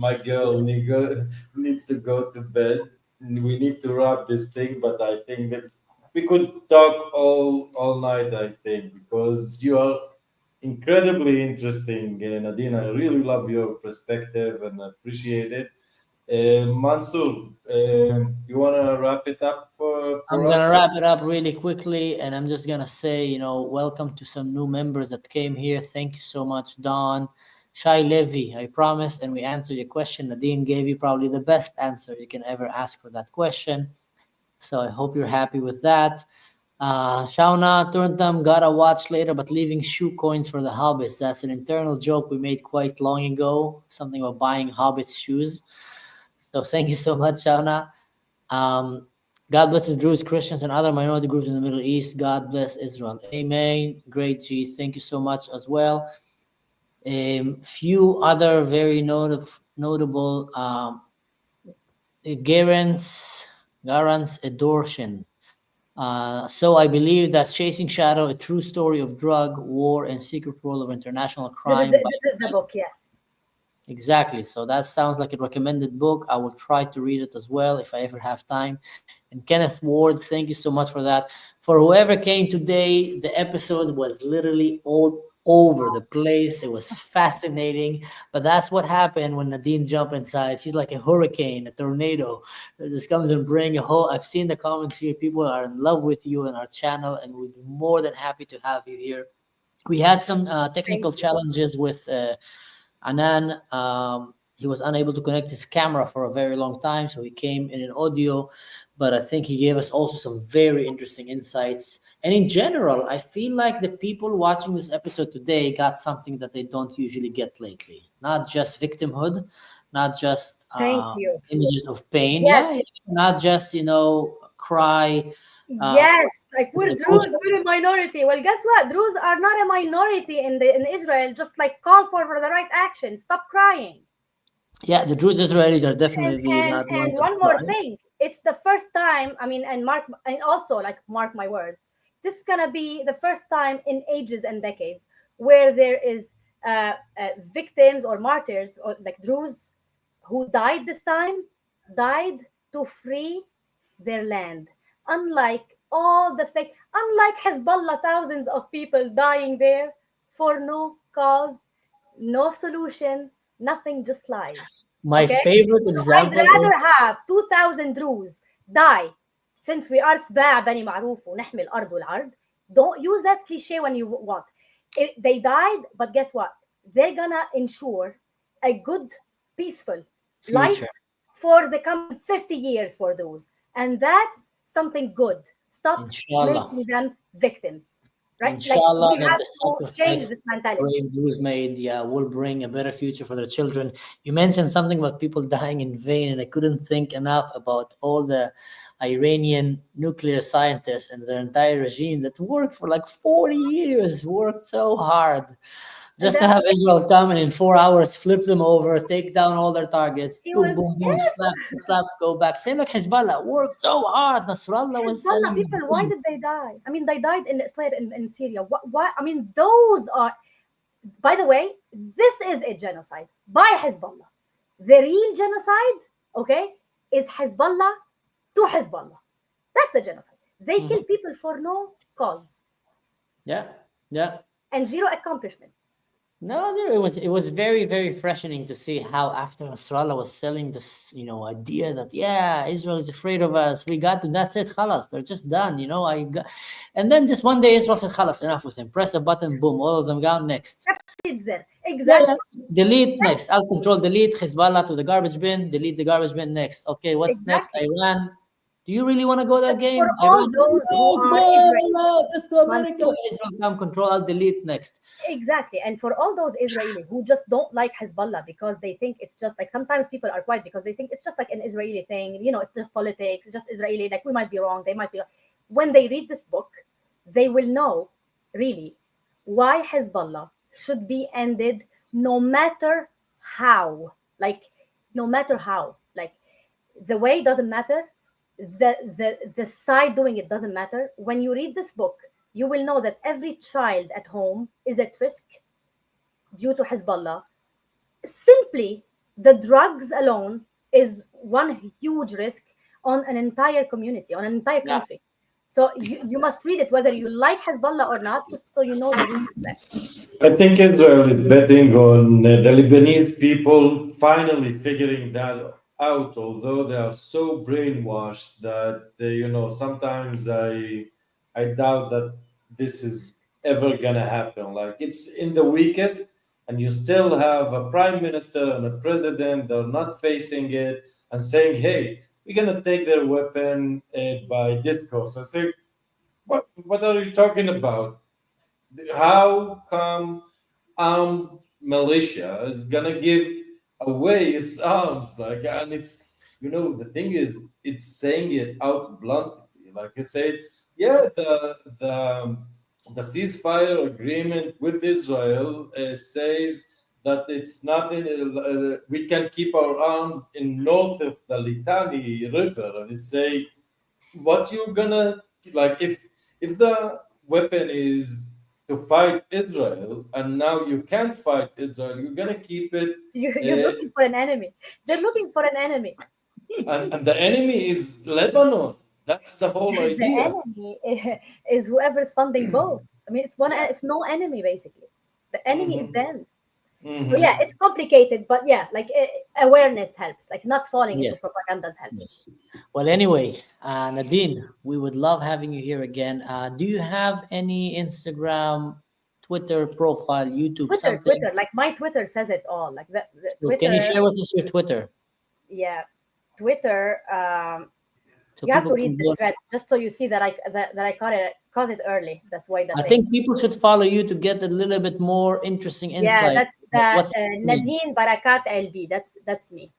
C: My girl needs to go to bed. We need to wrap this thing, but I think that we could talk all night. I think because you are incredibly interesting, Nadine. I really love your perspective and appreciate it. Mansour, you want to wrap it up for
A: I'm
C: us?
A: going to wrap it up really quickly, and I'm just going to say, welcome to some new members that came here. Thank you so much, Don. Shai Levy, I promised, and we answered your question. Nadine gave you probably the best answer you can ever ask for that question. So I hope you're happy with that. Shauna Turntam, gotta watch later, but leaving shoe coins for the hobbits. That's an internal joke we made quite long ago. Something about buying hobbits shoes. So thank you so much, Shauna. God bless the Druze, Christians, and other minority groups in the Middle East. God bless Israel. Amen. Great, G. Thank you so much as well. Few other very notable Garants Edorshin. So I believe that Chasing Shadow, a true story of drug, war, and secret world of international crime.
D: This is the book, yes.
A: Exactly. So that sounds like a recommended book. I will try to read it as well if I ever have time. And Kenneth Ward, thank you so much for that. For whoever came today, the episode was literally all over the place. It was fascinating. But that's what happened when Nadine jumped inside. She's like a hurricane, a tornado. It just comes and bring a whole... I've seen the comments here. People are in love with you and our channel, and we'd be more than happy to have you here. We had some technical challenges with... Anan, he was unable to connect his camera for a very long time, so he came in an audio, but I think he gave us also some very interesting insights. And in general, I feel like the people watching this episode today got something that they don't usually get lately. Not just victimhood, not just images of pain.
D: Yes.
A: Yeah, not just, cry.
D: Yes, like we're Druze, we're a minority. Well, guess what? Druze are not a minority in Israel. Just like call for the right action. Stop crying.
A: Yeah, the Druze Israelis are definitely
D: and one more thing. It's the first time. I mean, and mark my words. This is gonna be the first time in ages and decades where there is victims or martyrs or like Druze who died to free their land. Unlike Hezbollah, thousands of people dying there for no cause, no solution, nothing, just lies.
A: My favorite example.
D: I'd rather have 2,000 Druze die, since we are سباع بني معروف ونحمي الأرض والعرض. Don't use that cliche when you want. They died, but guess what? they're gonna ensure a good, peaceful life
A: Future.
D: for the coming 50 years for those. And that's something good. Stop
A: Inshallah.
D: making them victims. Right?
A: Inshallah,
D: Like we
A: that
D: have
A: the
D: to change
A: sacrifice
D: this mentality.
A: brave Jews made, will bring a better future for their children. You mentioned something about people dying in vain, and I couldn't think enough about all the Iranian nuclear scientists and their entire regime that worked for like 40 years, worked so hard just to have Israel come and in 4 hours flip them over, take down all their targets, boom, boom, boom, slap, slap, go back. Same like Hezbollah, worked so hard. Nasrallah was
D: Hezbollah
A: saying,
D: people, why did they die? I mean, they died in Israel, in Syria. Why? I mean, those are, by the way, this is a genocide by Hezbollah. The real genocide, okay, is Hezbollah to Hezbollah. That's the genocide. They kill people for no cause.
A: Yeah, yeah.
D: And zero accomplishment.
A: No, it was very, very freshening to see how after Nasrallah was selling this, idea that Israel is afraid of us. We got to, that's it, khalas, they're just done, and then just one day Israel said, khalas, enough with him. Press a button, boom, all of them gone next.
D: Exactly.
A: Yeah. Delete next. I'll control delete Hezbollah to the garbage bin. Delete the garbage bin next. Okay, what's next? Iran. Do you really want to go that game?
D: For all those who are Israeli,
A: let's go America. Israel come control. I'll delete next.
D: Exactly. And for all those Israelis who just don't like Hezbollah because they think it's just like, sometimes people are quiet because they think it's just like an Israeli thing, it's just politics, it's just Israeli, like we might be wrong, they might be wrong. When they read this book, they will know really why Hezbollah should be ended no matter how. Like, no matter how. Like, the way doesn't matter. The side doing it doesn't matter. When you read this book, you will know that every child at home is at risk due to Hezbollah. Simply, the drugs alone is one huge risk on an entire community, on an entire country. So you must read it whether you like Hezbollah or not, just so you know the real effect.
C: I think Israel is betting on the Lebanese people finally figuring that out, although they are so brainwashed that sometimes I doubt that this is ever gonna happen. Like, it's in the weakest, and you still have a prime minister and a president that are not facing it and saying, "Hey, we're gonna take their weapon by discourse." I say, what are you talking about? How come armed militia is gonna give away its arms? Like, and it's the thing is, it's saying it out bluntly. Like I said, the ceasefire agreement with Israel says that it's not in. We can keep our arms in north of the Litani River, and they say, what you're gonna like if the weapon is to fight Israel, and now you can't fight Israel, you're gonna keep it.
D: You're looking for an enemy. They're looking for an enemy.
C: And the enemy is Lebanon. That's the whole idea.
D: The enemy is whoever's funding both. I mean, it's no enemy basically. The enemy is them. So it's complicated, but awareness helps. Like, not falling into propaganda helps.
A: Yes. Well, anyway, Nadine, we would love having you here again. Do you have any Instagram, Twitter profile, YouTube, something?
D: Twitter, like my Twitter says it all. Like the Twitter.
A: Can you share with us your Twitter?
D: Yeah, Twitter. You have to read the thread just so you see that I caught it early. That's why.
A: I think people should follow you to get a little bit more interesting insight.
D: Yeah, that's Nadine Barakat LB. That's me.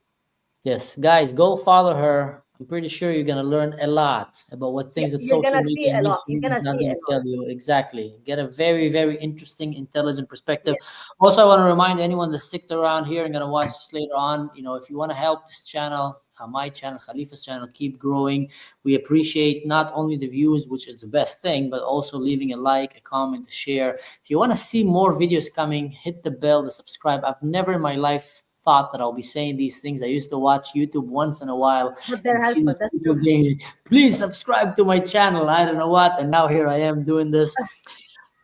A: Yes, guys, go follow her. I'm pretty sure you're gonna learn a lot about what things that social media
D: You're gonna see
A: tell you. Exactly. Get a very, very interesting, intelligent perspective. Yes. Also, I want to remind anyone that stick around here and gonna watch this later on. If you want to help this channel, my channel, Khalifa's channel, keep growing. We appreciate not only the views, which is the best thing, but also leaving a like, a comment, a share. If you want to see more videos coming, hit the bell, the subscribe. I've never in my life thought that I'll be saying these things. I used to watch YouTube once in a while.
D: But they're helpful.
A: Please subscribe to my channel. I don't know what. And now here I am doing this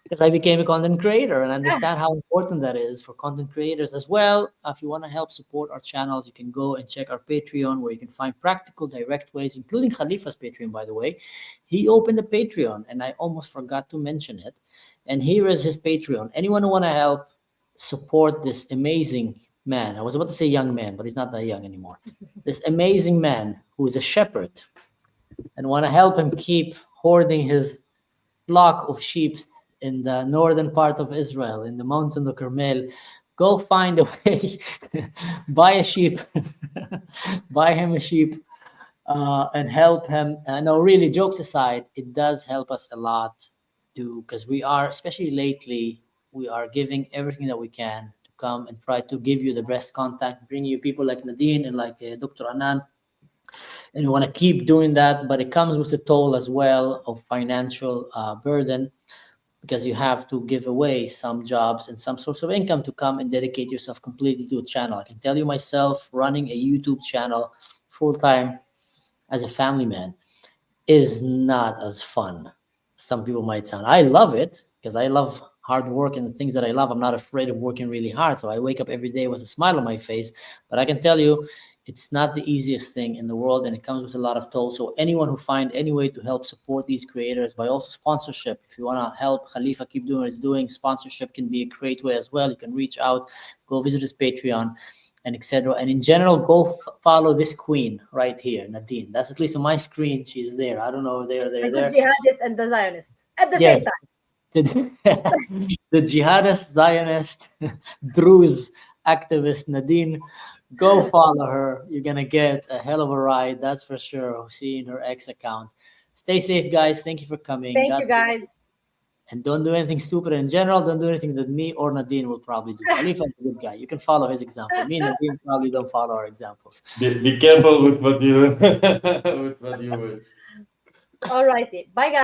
A: because I became a content creator and understand how important that is for content creators as well. If you want to help support our channels, you can go and check our Patreon, where you can find practical, direct ways, including Khalifa's Patreon, by the way. He opened a Patreon and I almost forgot to mention it. And here is his Patreon. Anyone who want to help, support this amazing man. I was about to say young man, but he's not that young anymore. This amazing man who is a shepherd, and want to help him keep hoarding his flock of sheep in the northern part of Israel, in the mountain of Carmel. Go find a way, buy a sheep, buy him a sheep, and help him. No, really, jokes aside, it does help us a lot, because we are, especially lately, we are giving everything that we can to come and try to give you the best contact, bring you people like Nadine and like Dr. Anan. And we want to keep doing that, but it comes with a toll as well of financial burden, because you have to give away some jobs and some source of income to come and dedicate yourself completely to a channel. I can tell you myself, running a YouTube channel full-time as a family man is not as fun. Some people might sound. I love it because I love hard work and the things that I love. I'm not afraid of working really hard. So I wake up every day with a smile on my face. But I can tell you, it's not the easiest thing in the world, and it comes with a lot of toll. So anyone who find any way to help support these creators, by also sponsorship, if you want to help Khalifa keep doing what he's doing, sponsorship can be a great way as well. You can reach out, go visit his Patreon, and etc. And in general, go follow this queen right here, Nadine. That's at least on my screen. She's there. I don't know if they're there.
D: The jihadist and the Zionist at the same time.
A: The jihadist, Zionist, Druze activist Nadine. Go follow her. You're going to get a hell of a ride, that's for sure, seeing her X account. Stay safe, guys. Thank you for coming.
D: Thank you, guys.
A: And don't do anything stupid in general. Don't do anything that me or Nadine will probably do. Khalifa is a good guy. You can follow his example. Me and Nadine probably don't follow our examples.
C: Be careful with what you with what you watch.
D: All righty. Bye, guys.